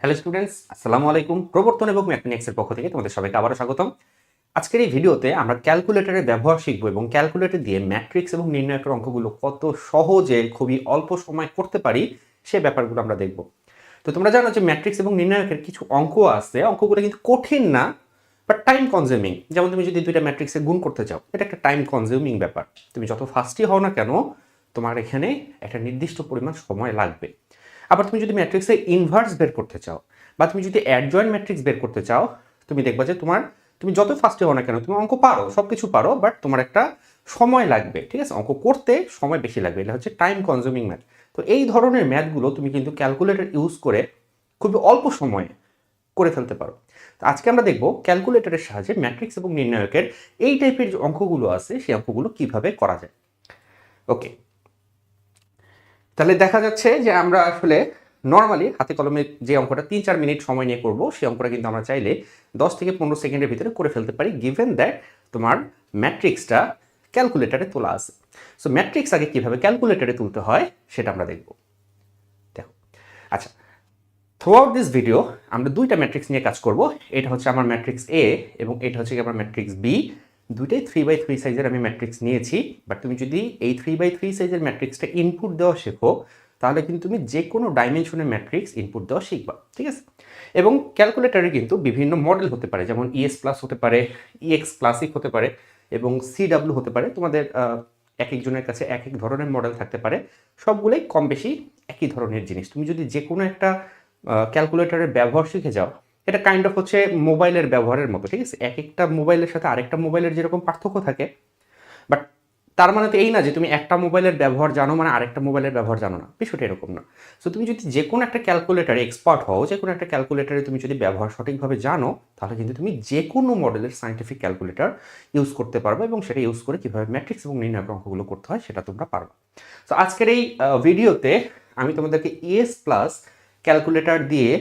Hello students, আসসালামু আলাইকুম। প্রবর্তন এবং ম্যাথমেটিক্সের পক্ষ থেকে তোমাদের সবাইকে আবারও স্বাগতম। আজকের এই ভিডিওতে আমরা ক্যালকুলেটরের ব্যবহার শিখব এবং ক্যালকুলেটর দিয়ে ম্যাট্রিক্স এবং নির্ণায়কের অঙ্কগুলো কত সহজে খুবই অল্প সময় করতে পারি সে ব্যাপারগুলো আমরা দেখব। তো তোমরা জানো যে ম্যাট্রিক্স এবং নির্ণায়কের কিছু অঙ্ক আছে, অঙ্কগুলো কিন্তু কঠিন না, বাট টাইম কনজিউমিং। যেমন তুমি যদি দুইটা ম্যাট্রিক্সে গুণ করতে চাও, এটা একটা টাইম কনজিউমিং ব্যাপার। তুমি যত ফাস্টই হও না কেন, তোমার এখানে একটা নির্দিষ্ট পরিমাণ সময় লাগবে। আবার তুমি যদি ম্যাট্রিক্সে ইনভার্স বের করতে চাও বা তুমি যদি অ্যাডজয়েন্ট ম্যাট্রিক্স বের করতে চাও, তুমি দেখবা যে তুমি যত ফাস্টে হও না কেন, তুমি অঙ্ক পারো, সব কিছু পারো, বাট তোমার একটা সময় লাগবে। ঠিক আছে, অঙ্ক করতে সময় বেশি লাগবে, এটা হচ্ছে টাইম কনজিউমিং ম্যাথ। তো এই ধরনের ম্যাথগুলো তুমি কিন্তু ক্যালকুলেটর ইউজ করে খুবই অল্প সময়ে করে ফেলতে পারো। তো আজকে আমরা দেখব ক্যালকুলেটরের সাহায্যে ম্যাট্রিক্স এবং নির্ণায়কের এই টাইপের যে অঙ্কগুলো আছে সেই অঙ্কগুলো কিভাবে করা যায়। ওকে, তাহলে দেখা যাচ্ছে যে আমরা আসলে নর্মালি হাতে কলমে যে অঙ্কটা 3-4 মিনিট সময় নিয়ে করব, সেই অঙ্কটা কিন্তু আমরা চাইলে 10 থেকে 15 সেকেন্ডের ভিতরে করে ফেলতে পারি, গিভেন দ্যাট তোমার ম্যাট্রিক্সটা ক্যালকুলেটরে তোলা আছে। সো ম্যাট্রিক্স আগে কীভাবে ক্যালকুলেটরে তুলতে হয় সেটা আমরা দেখব। দেখো, আচ্ছা, থ্রু আউট দিস ভিডিও আমরা দুইটা ম্যাট্রিক্স নিয়ে কাজ করব। এটা হচ্ছে আমার ম্যাট্রিক্স এ এবং এটা হচ্ছে আমার ম্যাট্রিক্স বি। দুইটাই 3x3 সাইজের আমি ম্যাট্রিক্স নিয়েছি। বাট তুমি যদি এই 3x3 সাইজের ম্যাট্রিক্সটা ইনপুট দেওয়া শেখো, তাহলে কিন্তু তুমি যে কোনো ডাইমেনশনের ম্যাট্রিক্স ইনপুট দেওয়া শিখবা। ঠিক আছে, এবং ক্যালকুলেটারে কিন্তু বিভিন্ন মডেল হতে পারে, যেমন ইএস প্লাস হতে পারে, ইএক্স ক্লাসিক হতে পারে এবং সিডাব্লিউ হতে পারে। তোমাদের এক একজনের কাছে এক এক ধরনের মডেল থাকতে পারে, সবগুলোই কম বেশি একই ধরনের জিনিস। তুমি যদি যে কোনো একটা ক্যালকুলেটরের ব্যবহার শিখে যাও, এটা কাইন্ড অফ হচ্ছে মোবাইলের ব্যবহারের মতো। ঠিক আছে, এক একটা মোবাইলের সাথে আরেকটা মোবাইলের যেরকম পার্থক্য থাকে, বাট তার মানে তো এই না যে তুমি একটা মোবাইলের ব্যবহার জানো মানে আরেকটা মোবাইলের ব্যবহার জানো না, বিষয়টা এরকম না। সো তুমি যদি যে কোনো একটা ক্যালকুলেটারে এক্সপার্ট হও, যে কোনো একটা ক্যালকুলেটারে তুমি যদি ব্যবহার সঠিকভাবে জানো, তাহলে কিন্তু তুমি যে কোনো মডেলের সায়েন্টিফিক ক্যালকুলেটর ইউজ করতে পারবে এবং সেটা ইউজ করে কীভাবে ম্যাট্রিক্স এবং নির্ণায়ক অঙ্কগুলো করতে হয় সেটা তোমরা পারবে। সো আজকের এই ভিডিওতে আমি তোমাদেরকে ইএস প্লাস ক্যালকুলেটর দিয়ে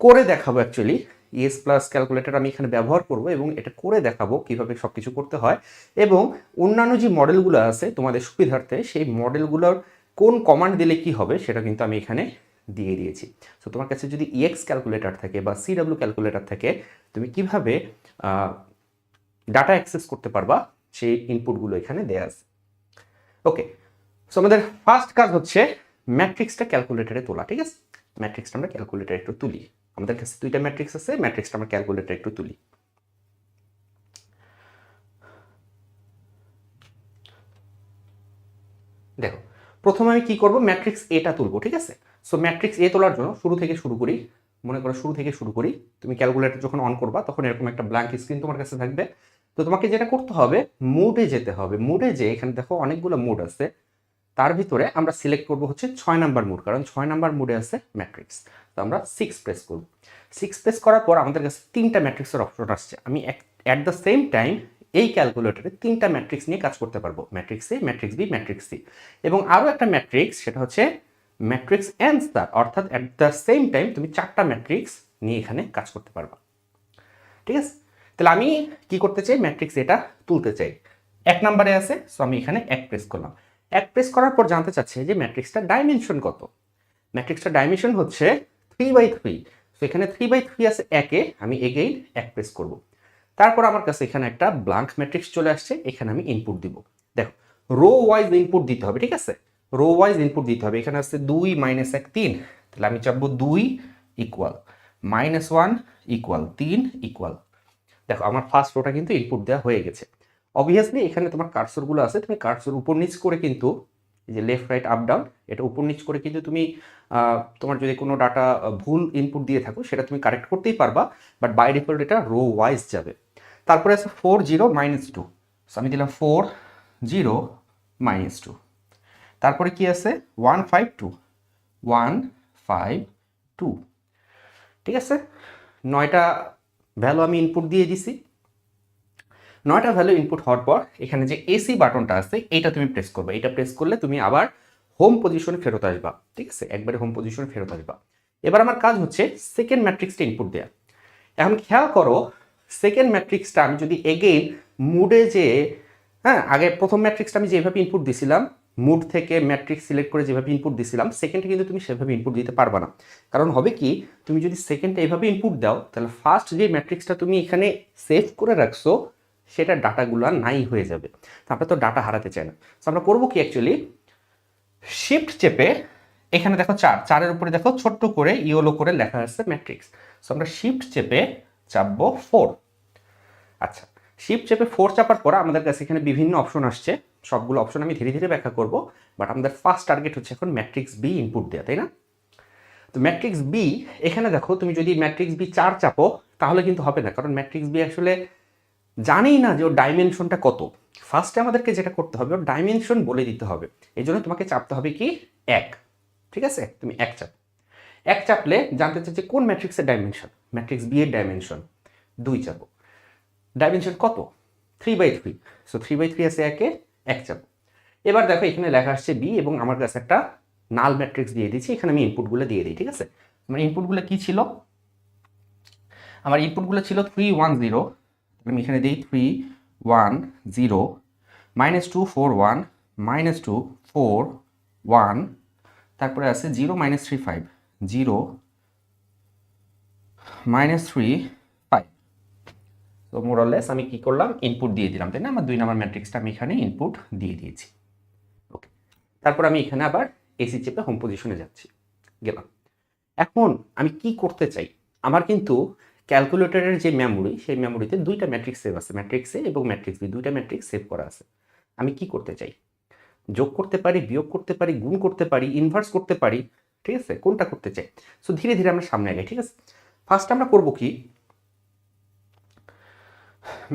করে দেখাবো। অ্যাকচুয়ালি ইএস প্লাস ক্যালকুলেটর আমি এখানে ব্যবহার করব এবং এটা করে দেখাবো কিভাবে সব কিছু করতে হয়, এবং অন্যান্য যে মডেলগুলো আছে তোমাদের সুবিধার্থে সেই মডেলগুলোর কোন কমান্ড দিলে কি হবে সেটা কিন্তু আমি এখানে দিয়ে দিয়েছি। সো তোমার কাছে যদি ইএক্স ক্যালকুলেটর থাকে বা সিডাব্লিউ ক্যালকুলেটর থাকে, তুমি কিভাবে ডাটা অ্যাক্সেস করতে পারবা সেই ইনপুটগুলো এখানে দেয়া আছে। ওকে, সো আমাদের ফার্স্ট কাজ হচ্ছে ম্যাট্রিক্সটা ক্যালকুলেটরে তোলা। ঠিক আছে, ম্যাট্রিক্সটা আমরা ক্যালকুলেটরে একটু তুলি। আমাদের কাছে দুইটা ম্যাট্রিক্স আছে, ম্যাট্রিক্সটা আমরা ক্যালকুলেটরে একটু তুলি। দেখো, প্রথমে আমি কি করব, ম্যাট্রিক্স এটা তুলবো। ঠিক আছে, সো ম্যাট্রিক্স এ তোলার জন্য শুরু থেকে শুরু করি। মনে করো শুরু থেকে শুরু করি। তুমি ক্যালকুলেটর যখন অন করবা তখন এরকম একটা ব্ল্যাঙ্ক স্ক্রিন তোমার কাছে থাকবে। তো তোমাকে যেটা করতে হবে, মোডে যেতে হবে। মোডে যে এখানে দেখো অনেকগুলো মোড আছে, তার ভিতরে আমরা সিলেক্ট করব হচ্ছে 6 নাম্বার মোড, কারণ 6 নাম্বার মোডে আছে ম্যাট্রিক্স। তো আমরা 6 প্রেস করব। 6 প্রেস করার পর আমাদের কাছে 3টা ম্যাট্রিক্সের অপশন আসছে। আমি অ্যাট দ্য সেম টাইম এই ক্যালকুলেটরে 3টা ম্যাট্রিক্স নিয়ে কাজ করতে পারবো, ম্যাট্রিক্স এ, ম্যাট্রিক্স বি, ম্যাট্রিক্স সি, এবং আরও একটা ম্যাট্রিক্স, সেটা হচ্ছে ম্যাট্রিক্স অ্যান্সার। অর্থাৎ অ্যাট দ্য সেম টাইম তুমি 4টা ম্যাট্রিক্স নিয়ে এখানে কাজ করতে পারবা। ঠিক আছে, তাহলে আমি কি করতে চাই, ম্যাট্রিক্স এটা তুলতে চাই। 1 নাম্বারে আছে, সো আমি এখানে 1 প্রেস করলাম। 1 প্রেস করার পর জানতে চাচ্ছে যে ম্যাট্রিক্সটার ডাইমেনশন কত। ম্যাট্রিক্সটার ডাইমেনশন হচ্ছে 3/3। সো এখানে 3/3 আছে 1-এ, আমি এগেইন 1 প্রেস করব। তারপর আমার কাছে এখানে একটা ব্ল্যাঙ্ক ম্যাট্রিক্স চলে আসছে, এখানে আমি ইনপুট দিব। দেখো, রো ওয়াইজ ইনপুট দিতে হবে। ঠিক আছে, রো ওয়াইজ ইনপুট দিতে হবে। এখানে আছে 2 - 1 3, তাহলে আমি চাপবো 2 ইকুয়াল -1 ইকুয়াল 3 ইকুয়াল। দেখো, আমার ফার্স্ট রোটা কিন্তু ইনপুট দেওয়া হয়ে গেছে। অবভিয়াসলি এখানে তোমার কার্সরগুলো আছে, তুমি কার্সর উপর নিচ করে কিন্তু এই যে লেফট রাইট আপ ডাউন, এটা উপর নিচ করে কিন্তু তুমি তোমার যদি কোনো ডাটা ভুল ইনপুট দিয়ে থাকো সেটা তুমি কারেক্ট করতেই পারবা, বাট বাই ডিফল্ট এটা রো ওয়াইজ যাবে। তারপরে আছে 4 0 -2, সো আমি দিলাম 4 0 -2। তারপরে কি আছে 1 5 2 1 5 2। ঠিক আছে, 9টা ভ্যালু আমি ইনপুট দিয়ে দিছি। 9টা ভ্যালু ইনপুট হওয়ার পর এখানে যে এসি বাটনটা আছে এইটা তুমি প্রেস করবে। এটা প্রেস করলে তুমি আবার হোম পজিশনে ফেরত আসবা। ঠিক আছে, একবারে হোম পজিশনে ফেরত আসবা। এবার আমার কাজ হচ্ছে সেকেন্ড ম্যাট্রিক্সটা ইনপুট দেয়া। এখন খেয়াল করো, সেকেন্ড ম্যাট্রিক্সটা আমি যদি এগেইন মুডে যে, হ্যাঁ, আগে প্রথম ম্যাট্রিক্সটা আমি যেভাবে ইনপুট দিছিলাম মুড থেকে ম্যাট্রিক্স সিলেক্ট করে যেভাবে ইনপুট দিছিলাম, সেকেন্ডে কিন্তু তুমি সেভাবে ইনপুট দিতে পারবা না। কারণ হবে কি, তুমি যদি সেকেন্ডে এইভাবে ইনপুট দাও, তাহলে ফার্স্ট যে ম্যাট্রিক্সটা তুমি এখানে সেভ করে রাখছো সেটা ডাটাগুলো নাই হয়ে যাবে। তো আমরা তো ডাটা হারাতে চাই না। তো আমরা করবো কি, অ্যাকচুয়ালি শিফট চেপে এখানে দেখো 4 উপরে দেখো ছোট্ট করে ইয়েলো করে লেখা আছে ম্যাট্রিক্স। সো আমরা শিফট চেপে চাপবো 4। আচ্ছা, শিফট চেপে 4 চাপার পর আমাদের কাছে এখানে বিভিন্ন অপশন আসছে। সবগুলো অপশন আমি ধীরে ধীরে ব্যাখ্যা করব, বাট আমাদের ফার্স্ট টার্গেট হচ্ছে এখন ম্যাট্রিক্স বি ইনপুট দেওয়া, তাই না? তো ম্যাট্রিক্স বি, এখানে দেখো তুমি যদি ম্যাট্রিক্স বি 4 চাপো তাহলে কিন্তু হবে না, কারণ ম্যাট্রিক্স বি আসলে জানেই না যে ওর ডাইমেনশনটা কত। ফার্স্টে আমাদেরকে যেটা করতে হবে, ওর ডাইমেনশন বলে দিতে হবে। এই জন্য তোমাকে চাপতে হবে কি 1, ঠিক আছে? তুমি 1 চাপ, 1 চাপলে জানতে চাই যে কোন ম্যাট্রিক্সের ডাইমেনশন, ম্যাট্রিক্স বি এর ডাইমেনশন। 2 চাপো, ডাইমেনশন কত, 3/3। সো 3/3 আছে 1 চাপ। এবার দেখো এখানে লেখা আসছে বি এবং আমার কাছে একটা নাল ম্যাট্রিক্স দিয়ে দিচ্ছি, এখানে আমি ইনপুটগুলো দিয়ে দিই, ঠিক আছে? আমার ইনপুটগুলো কি ছিল? আমার ইনপুটগুলো ছিল 3 1 0। আমি এখানে দিই 3 1 0 -2 4 1 -2 4 1, তারপরে আছে 0 -3 5 0 -3 5। তো মোরালেস আমি কি করলাম, ইনপুট দিয়ে দিলাম, তাই না? আমার 2 নাম্বার ম্যাট্রিক্সটা আমি এখানে ইনপুট দিয়ে দিয়েছি। ওকে, তারপর আমি এখানে আবার এসি চেপে হোম পজিশনে যাচ্ছি, গেলাম। এখন আমি কি করতে চাই, আমার কিন্তু ক্যালকুলেটরের যে মেমোরি, সেই মেমোরিতে 2টা ম্যাট্রিক্স সেভ আছে, ম্যাট্রিক্স এ এবং ম্যাট্রিক্স বি, 2টা ম্যাট্রিক্স সেভ করা আছে। আমি কি করতে চাই, যোগ করতে পারি, বিয়োগ করতে পারি, গুণ করতে পারি, ইনভার্স করতে পারি, ঠিক আছে? কোনটা করতে চাই? সো ধীরে ধীরে আমরা সামনে আগাই, ঠিক আছে? ফার্স্ট আমরা করব কি,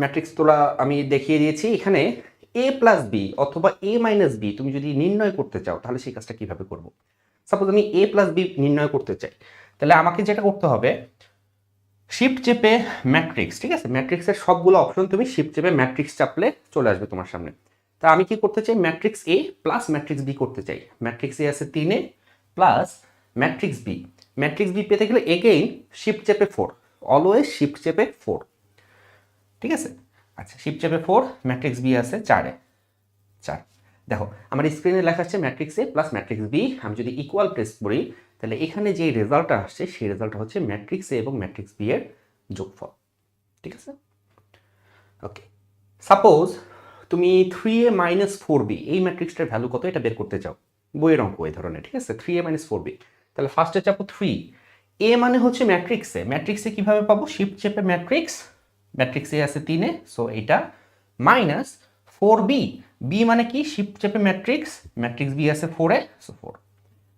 ম্যাট্রিক্স তোলা আমি দেখিয়ে দিয়েছি। এখানে এ প্লাস বি অথবা এ মাইনাস বি তুমি যদি নির্ণয় করতে চাও, তাহলে সেই কাজটা কিভাবে করব? সাপোজ আমি এ প্লাস বি নির্ণয় করতে চাই, তাহলে আমাকে যেটা করতে হবে, শিফট চেপে ম্যাট্রিক্স, ঠিক আছে? ম্যাট্রিক্সের সবগুলো অপশন তুমি শিফট চেপে ম্যাট্রিক্স চাপলে চলে আসবে তোমার সামনে। তা আমি কি করতে চাই, matrix A plus matrix B করতে চাই। ম্যাট্রিক্স এ আছে 3 plus matrix B. Matrix B পেতে গেলে এগেইন শিফট চেপে 4, অলওয়েজ শিফট চেপে 4, ঠিক আছে? আচ্ছা, শিফট চেপে 4, ম্যাট্রিক্স বি আছে 4 দেখো আমার স্ক্রিনে লেখা আছে matrix A plus matrix B. আমি যদি ইকুয়াল প্রেস করি, তাহলে এখানে যে রেজাল্টটা আসছে সেই রেজাল্টটা হচ্ছে ম্যাট্রিক্স এ এবং ম্যাট্রিক্স বি এর যোগফল, ঠিক আছে? ওকে, সাপোজ তুমি 3a - 4b এই ম্যাট্রিক্সটার ভ্যালু কত এটা বের করতে চাও, বইয়ের অঙ্ক এই ধরনের, ঠিক আছে? 3a - 4b, তাহলে ফার্স্টে চাপো 3, এ মানে হচ্ছে ম্যাট্রিক্সে। ম্যাট্রিক্সে কিভাবে পাবো, শিফট চেপে ম্যাট্রিক্স, ম্যাট্রিক্সে আছে 3, সো এটা মাইনাস 4b, বি মানে কি, শিফট চেপে ম্যাট্রিক্স, ম্যাট্রিক্স বি আছে 4 সো 4।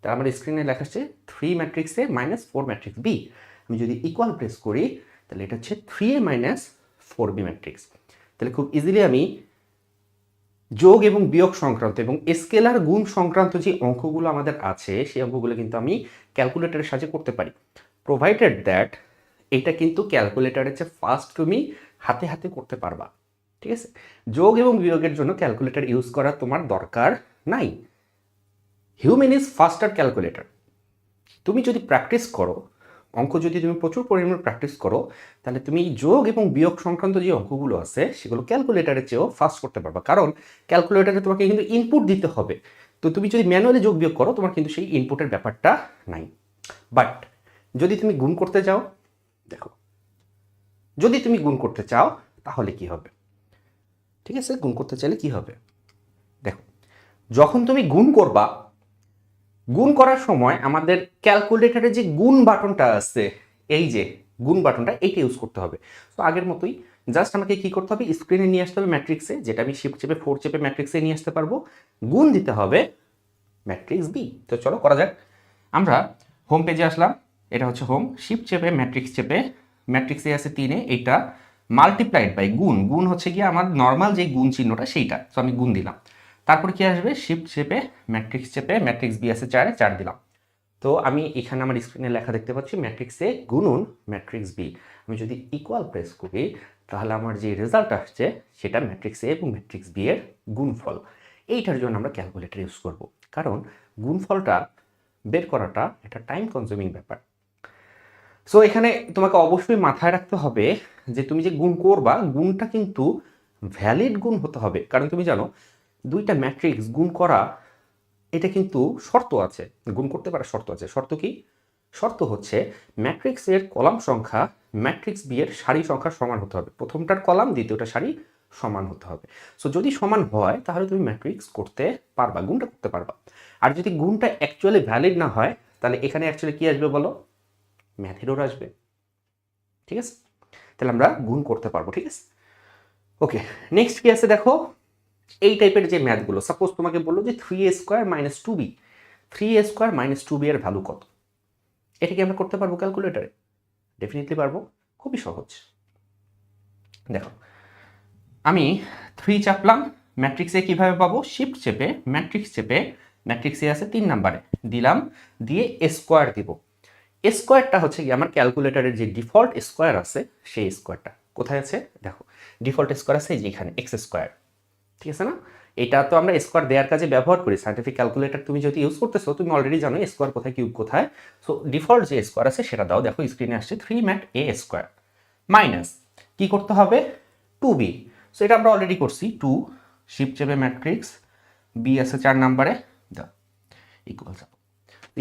তাহলে আমার স্ক্রিনে লেখা আছে 3 ম্যাট্রিক্সে -4 ম্যাট্রিক্স বি। আমি যদি ইকুয়াল প্রেস করি, তাহলে এটা হচ্ছে 3a - 4b ম্যাট্রিক্স। তাহলে খুব ইজিলি আমি যোগ এবং বিয়োগ সংক্রান্ত এবং স্কেলার গুণ সংক্রান্ত যে অঙ্কগুলো আমাদের আছে, সেই অঙ্কগুলো কিন্তু আমি ক্যালকুলেটরের সাহায্যে করতে পারি, প্রোভাইডেড দ্যাট এটা কিন্তু ক্যালকুলেটরের চেয়ে ফাস্ট তুমি হাতে হাতে করতে পারবা, ঠিক আছে? যোগ এবং বিয়োগের জন্য ক্যালকুলেটর ইউজ করা তোমার দরকার নাই। Human is ফাস্টার calculator. তুমি যদি প্র্যাকটিস করো, অঙ্ক যদি তুমি প্রচুর পরিমাণে প্র্যাকটিস করো, তাহলে তুমি যোগ এবং বিয়োগ সংক্রান্ত যে অঙ্কগুলো আছে সেগুলো ক্যালকুলেটারের চেয়েও ফাস্ট করতে পারবা, কারণ ক্যালকুলেটারে তোমাকে কিন্তু ইনপুট দিতে হবে। তো তুমি যদি ম্যানুয়ালি যোগ বিয়োগ করো, তোমার কিন্তু সেই ইনপুটের ব্যাপারটা নাই। বাট যদি তুমি গুণ করতে চাও, দেখো যদি তুমি গুণ করতে চাও তাহলে কি হবে, ঠিক আছে? গুণ করতে চাইলে কি হবে, দেখো যখন তুমি গুণ করবা, গুণ করার সময় আমাদের ক্যালকুলেটরে যে গুণ বাটনটা আছে, এই যে গুণ বাটনটা, এইটা ইউজ করতে হবে। তো আগের মতোই জাস্ট আমাকে কি করতে হবে, স্ক্রিনে নিয়ে আসতে হবে ম্যাট্রিক্সে, যেটা আমি শিফট চেপে 4 চেপে ম্যাট্রিক্সে নিয়ে আসতে পারবো, গুণ দিতে হবে ম্যাট্রিক্স বি। তো চলো করা যাক। আমরা হোম পেজে আসলাম, এটা হচ্ছে হোম, শিফট চেপে ম্যাট্রিক্স চেপে ম্যাট্রিক্সে আছে 3, এইটা মাল্টিপ্লাইড বাই গুণ, গুণ হচ্ছে গিয়ে আমার নর্মাল যে গুণ চিহ্নটা সেইটা, তো আমি গুণ দিলাম। তারপর কি আসবে, শিফট চেপে ম্যাট্রিক্স বি আছে 4 দিলাম। তো আমি এখানে আমার স্ক্রিনে লেখা দেখতে পাচ্ছি ম্যাট্রিক্স এ গুণন ম্যাট্রিক্স বি। আমি যদি ইকুয়াল প্রেস করি, তাহলে আমার যে রেজাল্ট আসছে সেটা ম্যাট্রিক্স এ এবং ম্যাট্রিক্স বি এর গুণফল। এইটার জন্য আমরা ক্যালকুলেটর ইউজ করব, কারণ গুণফলটা বের করাটা একটা টাইম কনজিউমিং ব্যাপার। সো এখানে তোমাকে অবশ্যই মাথায় রাখতে হবে যে তুমি যে গুণ করবা, গুণটা কিন্তু ভ্যালিড গুণ হতে হবে, কারণ তুমি জানো 2টা ম্যাট্রিক্স গুণ করা এটা কিন্তু শর্ত আছে, গুণ করতে পারার শর্ত আছে। শর্ত কি? শর্ত হচ্ছে ম্যাট্রিক্সের কলাম সংখ্যা ম্যাট্রিক্স বি এর সারি সংখ্যার সমান হতে হবে। প্রথমটার কলাম দ্বিতীয়টা সারি সমান হতে হবে। সো যদি সমান হয় তাহলে তুমি ম্যাট্রিক্স করতে পারবা, গুণটা করতে পারবা। আর যদি গুণটা অ্যাকচুয়ালি ভ্যালিড না হয় তাহলে এখানে অ্যাকচুয়ালি কি আসবে বলো? ম্যাথ এরর আসবে। ঠিক আছে, তাহলে আমরা গুণ করতে পারবো। ঠিক আছে, ওকে। নেক্সট কি আছে দেখো, এই টাইপের যে ম্যাথগুলো, সাপোজ তোমাকে বললো যে 3a² - 2b, 3a² - 2b এর ভ্যালু কত? এটা কি আমরা করতে পারবো ক্যালকুলেটারে? ডেফিনেটলি পারবো, খুবই সহজ। দেখো, আমি 3 চাপলাম, ম্যাট্রিক্সে কিভাবে পাবো? শিফট চেপে ম্যাট্রিক্সে আছে 3 নাম্বারে দিলাম, দিয়ে স্কোয়ার দিব। স্কোয়ারটা হচ্ছে কি আমার ক্যালকুলেটারের যে ডিফল্ট স্কোয়ার আছে সেই স্কোয়ারটা কোথায় আছে দেখো, ডিফল্ট স্কোয়ার আছে যেখানে x²। ঠিক আছে না? এটা তো আমরা স্কোয়ার দেওয়ার কাজে ব্যবহার করি। সাইন্টিফিক ক্যালকুলেটর তুমি যদি ইউজ করতেছো তুমি অলরেডি জানো স্কোয়ার কোথায়, কিউব কোথায়। সো ডিফল্ট যে স্কোয়ার আছে সেটা দাও। দেখো স্ক্রিনে আসছে 3mat² মাইনাস কি করতে হবে? 2b। সো এটা আমরা অলরেডি করছি, 2 শিফট চেপে ম্যাট্রিক্স বি আছে 4 নাম্বারে দাও, ইকুয়াল চাপো।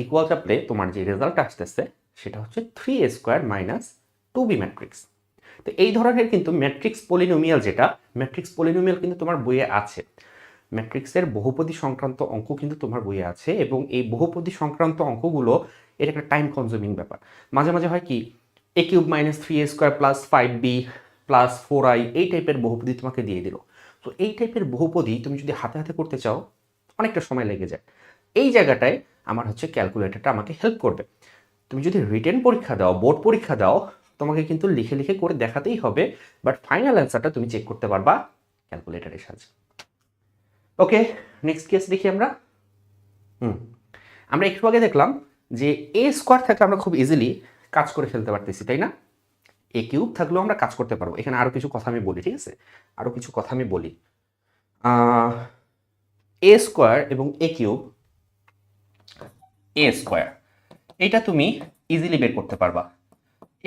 ইকুয়াল চাপলে তোমার যে রেজাল্ট আসতেছে সেটা হচ্ছে 3a² - 2b ম্যাট্রিক্স। তো এই ধরনের কিন্তু ম্যাট্রিক্স পলিনোমিয়াল, যেটা ম্যাট্রিক্স পলিনোমিয়াল কিন্তু তোমার বইয়ে আছে। ম্যাট্রিক্সের বহুপদী সংক্রান্ত অঙ্ক কিন্তু তোমার বইয়ে আছে, এবং এই বহুপদী সংক্রান্ত অঙ্কগুলো এটা একটা টাইম কনজিউমিং ব্যাপার। মাঝে মাঝে হয় কি, a³ - 3a² + 5b + 4i এই টাইপের বহুপদী তোমাকে দিয়ে দিল। তো এই টাইপের বহুপদী তুমি যদি হাতে হাতে করতে চাও অনেকটা সময় লেগে যায়। এই জায়গাটায় আমার হচ্ছে ক্যালকুলেটরটা আমাকে হেল্প করবে। তুমি যদি রিটেন পরীক্ষা দাও, বোর্ড পরীক্ষা দাও, তোমাকে কিন্তু লিখে লিখে করে দেখাতেই হবে, বাট ফাইনাল অ্যান্সারটা তুমি চেক করতে পারবা ক্যালকুলেটরের সাহায্যে। ওকে, নেক্সট কেস দেখি আমরা। আমরা একটু আগে দেখলাম যে a² থাকলে আমরা খুব ইজিলি কাজ করে ফেলতে পারতেছি, তাই না? a³ থাকলেও আমরা কাজ করতে পারবো। এখানে আরও কিছু কথা আমি বলি, ঠিক আছে? আরও কিছু কথা আমি বলি। a² এবং a³ এটা তুমি ইজিলি বের করতে পারবা।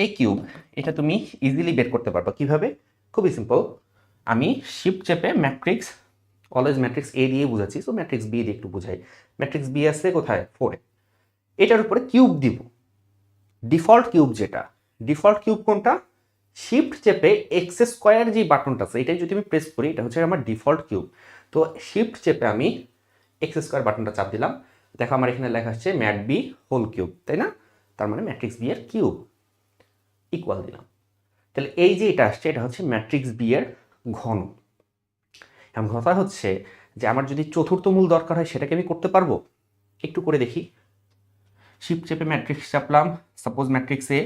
a³ এটা তুমি ইজিলি বের করতে পারবা কিভাবে? খুবই সিম্পল। আমি শিফট চেপে ম্যাট্রিক্স, অলওয়েজ ম্যাট্রিক্স এ দিয়ে বুঝাচ্ছি, সো ম্যাট্রিক্স বি দিয়ে একটু বুঝাই। ম্যাট্রিক্স বি আছে কোথায়? 4-এ। এটার উপরে কিউব দিব, ডিফল্ট কিউব যেটা। ডিফল্ট কিউব কোনটা? শিফট চেপে x² যে বাটনটা আছে এটাই যদি আমি প্রেস করি এটা হচ্ছে আমার ডিফল্ট কিউব। তো শিফট চেপে আমি x² বাটনটা চাপ দিলাম, দেখো আমার এখানে লেখা আসছে ম্যাট বি হোল কিউব, তাই না? তার মানে ম্যাট্রিক্স বি এর কিউব, ইকুয়াল দিলাম। তাহলে এই যে এটা আসছে এটা হচ্ছে ম্যাট্রিক্স বি এর ঘন। এখন কথা হচ্ছে যে আমার যদি চতুর্থ মূল দরকার হয় সেটাকে আমি করতে পারবো? একটু করে দেখি। শিফট চেপে ম্যাট্রিক্স চাপলাম, সাপোজ ম্যাট্রিক্স এ,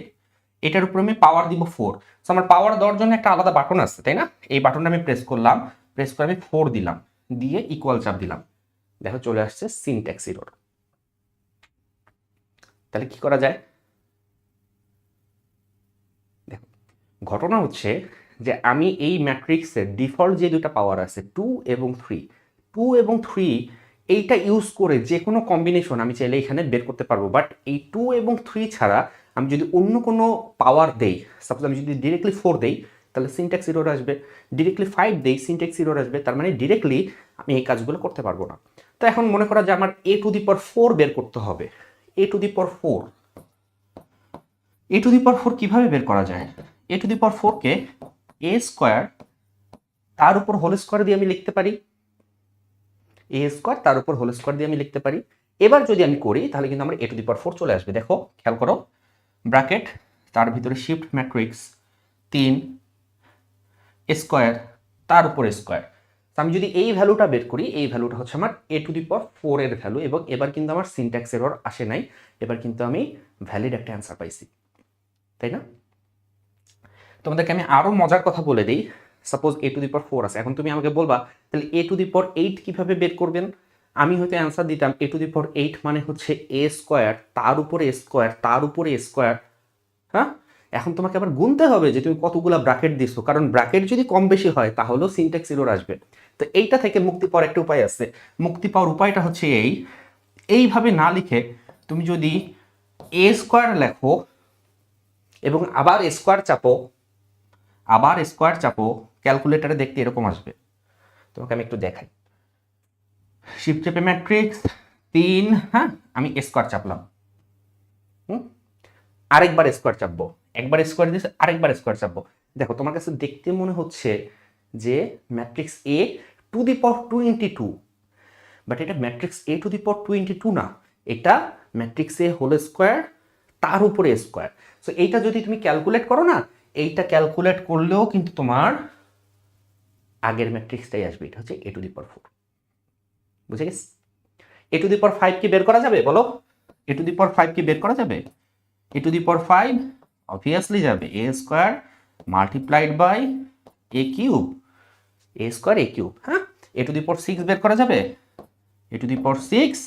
এটার উপর আমি পাওয়ার দিব 4। সো আমার পাওয়ার দেওয়ার জন্য একটা আলাদা বাটন আছে, তাই না? এই বাটনটা আমি প্রেস করলাম, প্রেস করে আমি 4 দিলাম, দিয়ে ইকুয়াল চাপ দিলাম, দেখো চলে আসছে সিনট্যাক্স এরর। তাহলে কি করা যায়? দেখো, ঘটনা হচ্ছে যে আমি এই ম্যাট্রিক্সের ডিফল্ট যে দুটো পাওয়ার আছে 2 এবং 3 এইটা ইউজ করে যে কোনো কম্বিনেশন আমি চাইলে এখানে বের করতে পারবো। বাট এই 2 এবং 3 ছাড়া আমি যদি অন্য কোনো পাওয়ার দেই, সাপোজ আমি যদি ডিরেক্টলি 4 দেই তাহলে সিনট্যাক্স এরর আসবে, ডিরেক্টলি 5 দেই সিনট্যাক্স এরর আসবে, তার মানে ডিরেক্টলি আমি এই কাজগুলো করতে পারবো না। তো এখন মনে করা যে আমার a⁴ বের করতে হবে। a⁴ কিভাবে বের করা যায়? a⁴কে a² তার উপর হোল স্কোয়ার দিয়ে আমি লিখতে পারি, a² তার উপর হোল স্কোয়ার দিয়ে আমি লিখতে পারি। এবার যদি আমি করি তাহলে কিন্তু আমার a⁴ চলে আসবে। দেখো খেয়াল করো, ব্র্যাকেট তার ভিতরে শিফট ম্যাট্রিক্স 3 স্কোয়ার তার উপর স্কোয়ার। আমি যদি এই ভ্যালুটা বের করি, এই ভ্যালুটা হচ্ছে আমার a⁴ এর ভ্যালু, এবং এবার কিন্তু আমার সিনট্যাক্স এরর আসে নাই, এবার কিন্তু আমি ভ্যালিড একটা অ্যান্সার পাইছি, তাই না? তোমাদেরকে আমি আরো মজার কথা বলে দিই। সাপোজ a⁴ আছে, এখন তুমি আমাকে বলবা তাহলে a⁴ কিভাবে বের করবেন? আমি হয়তো অ্যান্সার দিতাম a⁴ মানে হচ্ছে a² তার উপরে স্কোয়ার তার উপরে স্কোয়ার। হ্যাঁ, এখন তোমাকে আবার গুনতে হবে যে তুমি কতগুলা ব্র্যাকেট দিছো, কারণ ব্র্যাকেট যদি কম বেশি হয় তাহলেও সিনট্যাক্স এরর আসবে। তো এইটা থেকে মুক্তি পাওয়ার একটা উপায় আছে। মুক্তি পাওয়ার উপায়টা হচ্ছে এইভাবে না লিখে তুমি যদি a² লেখো এবং আবার স্কোয়ার চাপো, ক্যালকুলেটারে দেখতে এরকম আসবে। তোমাকে আমি একটু দেখাই। শিফট চেপে ম্যাট্রিক্স 3, হ্যাঁ আমি স্কোয়ার চাপলাম, আরেকবার স্কোয়ার চাপবো, একবার স্কোয়ার দিয়েছে আরেকবার স্কোয়ার চাপবো। দেখো তোমার কাছে দেখতে মনে হচ্ছে যে matrix A to the power 22, but এটা ম্যাট্রিক্স এ টু দি পাওয়ার 22 না, এটা ম্যাট্রিক্স এ হোল স্কোয়ার তার উপরে স্কোয়ার। সো এইটা যদি তুমি ক্যালকুলেট করো না, এইটা ক্যালকুলেট করলেও কিন্তু তোমার আগের ম্যাট্রিক্সটাই আসবে, এটা হচ্ছে এ টু দি পাওয়ার 4। বুঝে গেছে? এ টু দি পাওয়ার 5 কি বের করা যাবে বলো? এ টু দি পাওয়ার 5 কি বের করা যাবে? এ টু দি পাওয়ার 5 অবভিয়াসলি যাবে, A square multiplied by A cube, A square A cube. হ্যাঁ, এ টু দি পাওয়ার 6 বের করা যাবে? এ টু দি পাওয়ার 6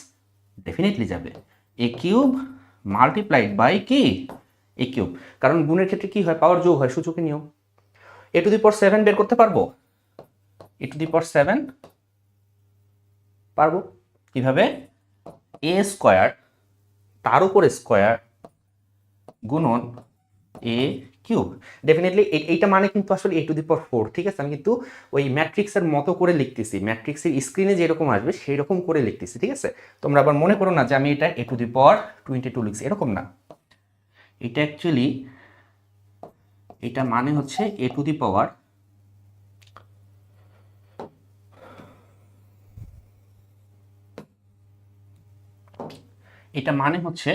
ডেফিনেটলি যাবে, এ কিউব মাল্টিপ্লাইড বাই কি এ কিউব, কারণ গুণের ক্ষেত্রে কি হয়, পাওয়ার যোগ হয়, সূচকের নিয়ম। এ টু দি পাওয়ার 7 বের করতে পারবো? এ টু দি পাওয়ার 7 পারবো। কিভাবে? এ স্কোয়ার তার উপর স্কোয়ার গুণন এ কিউব। ডেফিনেটলি এইটা মানে কিন্তু আসলে এ টু দি পাওয়ার 4, ঠিক আছে? আমি কিন্তু ওই ম্যাট্রিক্সের মতো করে লিখতেছি, ম্যাট্রিক্সের স্ক্রিনে যেরকম আসবে সেই রকম করে লিখতেছি, ঠিক আছে? তোমরা আবার মনে করো না যে আমি এটা এ টু দি পাওয়ার 22 লিখছি, এরকম না। এটা অ্যাকচুয়ালি এটা মানে হচ্ছে এ টু দি পাওয়ার এটা মানে হচ্ছে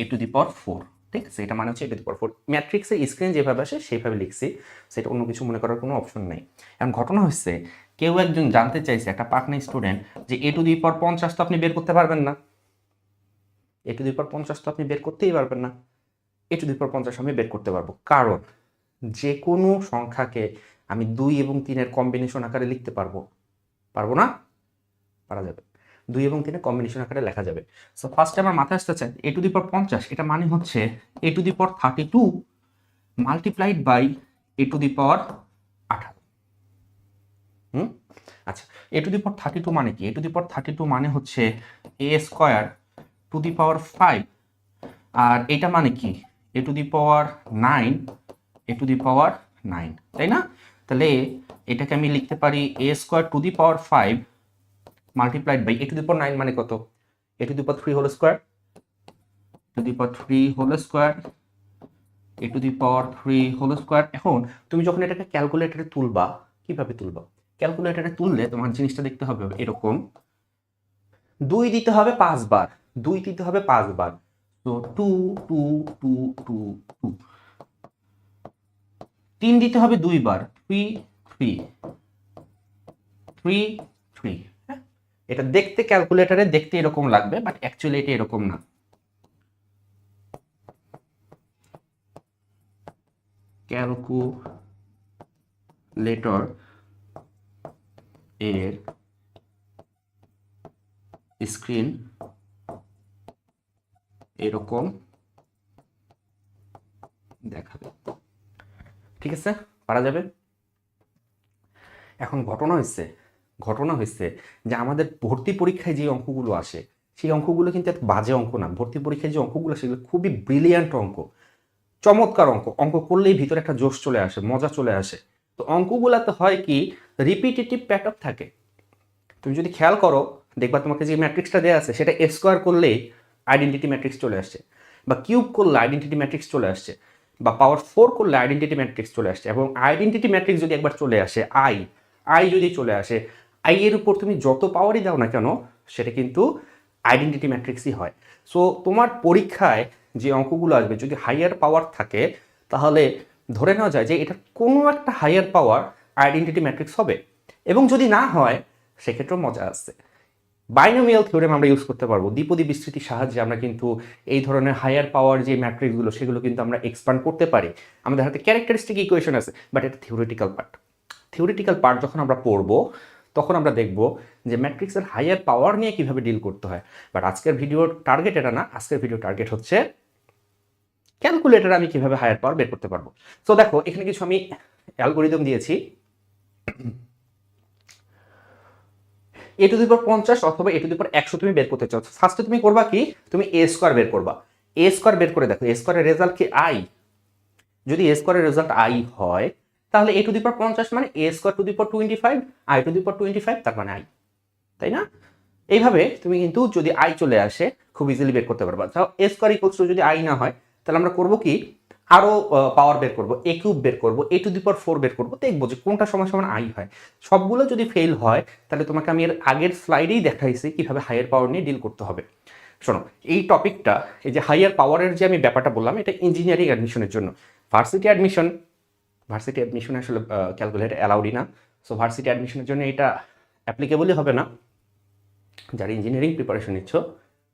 এ টু দি পাওয়ার 4, ঠিক আছে? এটা মানে হচ্ছে এ টু দি পাওয়ার 4। ম্যাট্রিক্সের স্ক্রিন যেভাবে আসে সেইভাবে লিখছি, সেটা অন্য কিছু মনে করার কোনো অপশন নেই। এখন ঘটনা হচ্ছে কেউ একজন জানতে চাইছে, একটা পাকনা স্টুডেন্ট, যে এ টু দি পাওয়ার 50 তো আপনি বের করতে পারবেন না, এ টু দি পাওয়ার 50 তো আপনি বের করতেই পারবেন না। এ টু দি পাওয়ার 50 আমি বের করতে পারবো, কারণ যে কোনো সংখ্যাকে আমি 2 এবং 3-এর কম্বিনেশন আকারে লিখতে পারবো। পারবো না? পারা যাবে, 2 এবং 3-এর কম্বিনেশন আকারে লেখা যাবে। সো ফার্স্টে আমার মাথায় আসতে চাই এ টু দি পাওয়ার 50, এটা মানে হচ্ছে A to the power 32 multiplied by A to the power 18। আচ্ছা, এ টু দি পাওয়ার 32 মানে কি? এ টু দি পাওয়ার 32 মানে হচ্ছে এ স্কোয়ার টু দি পাওয়ার 5, আর এটা মানে কি? এ to the power 9, A to the power 9, তাই না? তাহলে এটাকে আমি লিখতে পারি A square to the power 5 multiplied by A to the power 9 মানে কত? A to the power 3 whole square, to the power 3 whole square, A to the power 3 whole square. এখন তুমি যখন এটাকে ক্যালকুলেটরে তুলবা, কিভাবে তুলবা? ক্যালকুলেটরে তুললে তোমার জিনিসটা দেখতে হবে এরকম, 2 দিতে হবে 5 বার, 2 দিতে হবে 5 বার, তো 2 2 2 2 2, 3 দিতে হবে 2 বার, 3 3 3 3। হ্যাঁ, এটা দেখতে ক্যালকুলেটরে দেখতে এরকম লাগবে, বাট অ্যাকচুয়ালি এটা এরকম না। ক্যালকুলেটর এর স্ক্রিন এরকম দেখাবে, ঠিক আছে? পারা যাবে। এখন ঘটনা হয়েছে যে আমাদের ভর্তি পরীক্ষায় যে অঙ্কগুলো আসে, সেই অঙ্কগুলো কিন্তু এত বাজে অঙ্ক না। ভর্তি পরীক্ষায় যে অঙ্কগুলো সেগুলো খুবই ব্রিলিয়ান্ট অঙ্ক, চমৎকার অঙ্ক। অঙ্ক করলেই ভিতরে একটা জোশ চলে আসে, মজা চলে আসে। তো অঙ্কগুলোতে হয় কি, রিপিটেটিভ প্যাটার্ন থাকে। তুমি যদি খেয়াল করো দেখবা তোমাকে যে ম্যাট্রিক্সটা দেওয়া আছে সেটা স্কোয়ার করলেই আইডেন্টিটি ম্যাট্রিক্স চলে আসছে, বা কিউব করলে আইডেন্টিটি ম্যাট্রিক্স চলে আসছে, বা পাওয়ার 4 করলে আইডেন্টিটি ম্যাট্রিক্স চলে আসছে। এবং আইডেন্টিটি ম্যাট্রিক্স যদি একবার চলে আসে, আই যদি চলে আসে, আই এর উপর তুমি যত পাওয়ারই দাও না কেন সেটা কিন্তু আইডেন্টিটি ম্যাট্রিক্সই হয়। সো তোমার পরীক্ষায় যে অঙ্কগুলো আসবে যদি হাইয়ার পাওয়ার থাকে, তাহলে ধরে নেওয়া যায় যে এটা কোনো একটা হাইয়ার পাওয়ার আইডেন্টিটি ম্যাট্রিক্স হবে। এবং যদি না হয় সেক্ষেত্রেও মজা আছে, বাইনোমিয়াল থিওরেম আমরা ইউজ করতে পারবো। দ্বিপদী বিস্তৃতির সাহায্যে আমরা কিন্তু এই ধরনের হায়ার পাওয়ার যে ম্যাট্রিক্সগুলো সেগুলো কিন্তু আমরা এক্সপ্যান্ড করতে পারি। আমাদের হাতে ক্যারেক্টারিস্টিক ইকুয়েশন আছে, বাট এটা থিওরিটিক্যাল পার্ট। থিওরিটিক্যাল পার্ট যখন আমরা পড়বো তখন আমরা দেখব যে ম্যাট্রিক্সের হায়ার পাওয়ার নিয়ে কিভাবে ডিল করতে হয়। বাট আজকের ভিডিওর টার্গেট এটা না, আজকের ভিডিও টার্গেট হচ্ছে ক্যালকুলেটর আমি কিভাবে হায়ার পাওয়ার বের করতে পারবো। সো দেখো এখানে কিছু আমি অ্যালগোরিদম দিয়েছি। এ টু দি পাওয়ার 50 অথবা এ টু দি পাওয়ার 100 তুমি বের করতে চাও, ফার্স্টে তুমি করবা কি, তুমি এ স্কোয়ার বের করবা। এ স্কোয়ার বের করে দেখো এ স্কোয়ারের রেজাল্ট কি আই। যদি এ স্কোয়ারের রেজাল্ট আই হয় তাহলে এ টু দি পাওয়ার 50 মানে A square to the power 25, I to the power 25 তার মানে আই, তাই না? এইভাবে তুমি কিন্তু যদি আই চলে আসে খুব ইজিলি বের করতে পারবা। তাও এ স্কোয়ার ইকুয়ালস টু যদি আই না হয় তাহলে আমরা করবো কি, আরও পাওয়ার বের করবো, এ কিউব বের করবো, এ টু দি পাওয়ার 4 বের করবো, দেখবো যে কোনটা সমান সমান আই হয়। সবগুলো যদি ফেল হয় তাহলে তোমাকে আমি এর আগের স্লাইডেই দেখাইছি কিভাবে হাইয়ার পাওয়ার নিয়ে ডিল করতে হবে। শোনো, এই টপিকটা, এই যে হাইয়ার পাওয়ারের যে আমি ব্যাপারটা বললাম, এটা ইঞ্জিনিয়ারিং অ্যাডমিশনের জন্য। ভার্সিটি অ্যাডমিশনে আসলে ক্যালকুলেটর অ্যালাউডই না। সো ভার্সিটি অ্যাডমিশনের জন্য এটা অ্যাপ্লিকেবলই হবে না। যারা ইঞ্জিনিয়ারিং প্রিপারেশন নিচ্ছ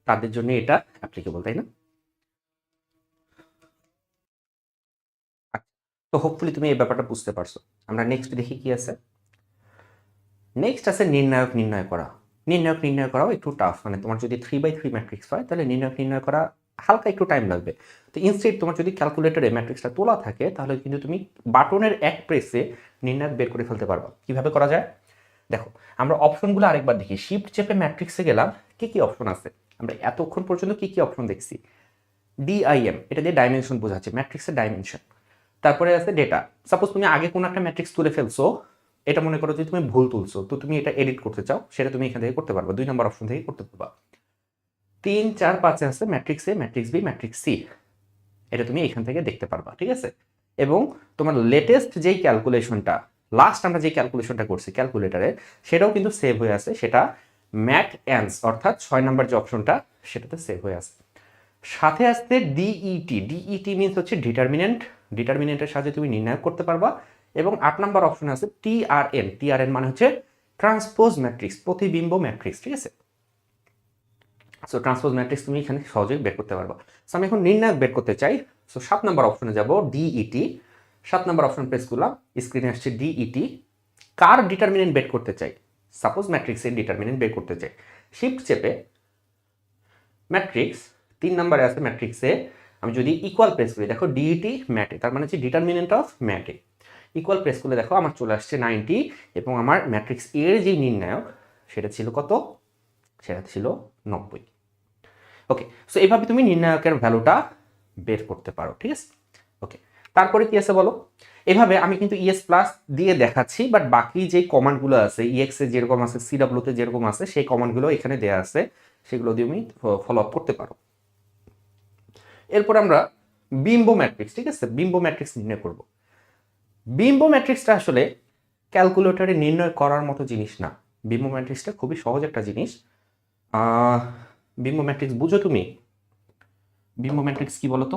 তাদের জন্য এটা অ্যাপ্লিকেবল, তাই না? তো হোপফুলি তুমি এই ব্যাপারটা বুঝতে পারছো। আমরা নেক্সট দেখি কি আছে। নেক্সট আছে নির্ণায়ক নির্ণয় করা। নির্ণায়ক নির্ণয় করাও একটু টাফ, মানে তোমার যদি 3x3 ম্যাট্রিক্স হয় তাহলে নির্ণায়ক নির্ণয় করা হালকা একটু টাইম লাগবে। তো ইনস্টেড তোমার যদি ক্যালকুলেটরে ম্যাট্রিক্সটা তোলা থাকে তাহলে কিন্তু তুমি বাটনের এক প্রেসে নির্ণায়ক বের করে ফেলতে পারবা। কিভাবে করা যায় দেখো, আমরা অপশনগুলো আরেকবার দেখি। শিফট চেপে ম্যাট্রিক্সে গেলাম, কি কি অপশন আছে, আমরা এতক্ষণ পর্যন্ত কি কি অপশন দেখছি। ডিআইএম, এটা দিয়ে ডাইমেনশন বোঝাচ্ছে, ম্যাট্রিক্সের ডাইমেনশন। তারপরে আছে ডেটা। সাপোজ তুমি আগে কোনো একটা ম্যাট্রিক্স তুলে ফেলছো, এটা মনে করো যে তুমি ভুল তুলছো, তো তুমি এটা এডিট করতে চাও, সেটা তুমি এখান থেকে করতে পারবা, 2 নম্বর অপশন থেকে করতে পারবা। 3, 4, 5 আছে ম্যাট্রিক্স এ, ম্যাট্রিক্স বি, ম্যাট্রিক্স সি, এটা তুমি এখান থেকে দেখতে পারবা, ঠিক আছে। এবং তোমার লেটেস্ট যেই ক্যালকুলেশনটা, লাস্ট আমরা যে ক্যালকুলেশনটা করছি ক্যালকুলেটারে, সেটাও কিন্তু সেভ হয়ে আছে, সেটা ম্যাট অ্যান্স অর্থাৎ 6 নম্বর যে অপশনটা সেটাতে সেভ হয়ে আছে। সাথে আসতে ডিইটি, ডিইটি মিনস হচ্ছে ডিটারমিনেন্ট, ডিটারমিনেন্টের সাথে তুমি নির্ণয় করতে পারবা। এবং 8 নম্বর অপশন আছে টিআরএন, টিআরএন মানে হচ্ছে ট্রান্সপোজ ম্যাট্রিক্স, প্রতিবিম্ব ম্যাট্রিক্স, ঠিক আছে। সো ট্রান্সপোজ ম্যাট্রিক্স তুমি এখানে সহজেই বের করতে পারবা। সো আমি এখন নির্ণায়ক বের করতে চাই। সো 7 নম্বর অপশনে যাব, ডিইটি। 7 নম্বর অপশন প্রেস করলাম, স্ক্রিনে আসছে ডিইটি। কার ডিটারমিনেন্ট বের করতে চাই, সাপোজ ম্যাট্রিক্সের ডিটারমিনেন্ট বের করতে চাই, শিফট চেপে ম্যাট্রিক্স 3 নম্বরে আছে ম্যাট্রিক্সে, আমি যদি ইকুয়াল প্রেস করি, দেখো ডিইটি ম্যাটে, তার মানে হচ্ছে ডিটারমিনেন্ট অফ ম্যাটে। ইকুয়াল প্রেস করলে দেখো আমার চলে আসছে 90, এবং আমার ম্যাট্রিক্স এর যে নির্ণায়ক সেটা ছিল কত, সেটা ছিল 90। ওকে, সো এইভাবে তুমি নির্ণায়কের ভ্যালুটা বের করতে পারো, ঠিক আছে। ওকে, তারপরে কি আছে বলো। এভাবে আমি কিন্তু ইএস প্লাস দিয়ে দেখাচ্ছি, বাট বাকি যে কমান্ডগুলো আছে, ইএক্স এ যেরকম আছে, সিডাব্লিউতে যেরকম আছে, সেই কমান্ডগুলো এখানে দেওয়া আছে, সেগুলো দিয়ে তুমি ফলো আপ করতে পারো। এরপর আমরা বিম্ব ম্যাট্রিক্স, ঠিক আছে, বিম্ব ম্যাট্রিক্স নির্ণয় করব। বিম্ব ম্যাট্রিক্সটা আসলে ক্যালকুলেটরে নির্ণয় করার মতো জিনিস না। বিম্ব ম্যাট্রিক্সটা খুবই সহজ একটা জিনিস। বিম্ব ম্যাট্রিক্স বুঝো তুমি? বিম্ব ম্যাট্রিক্স কি বলতো?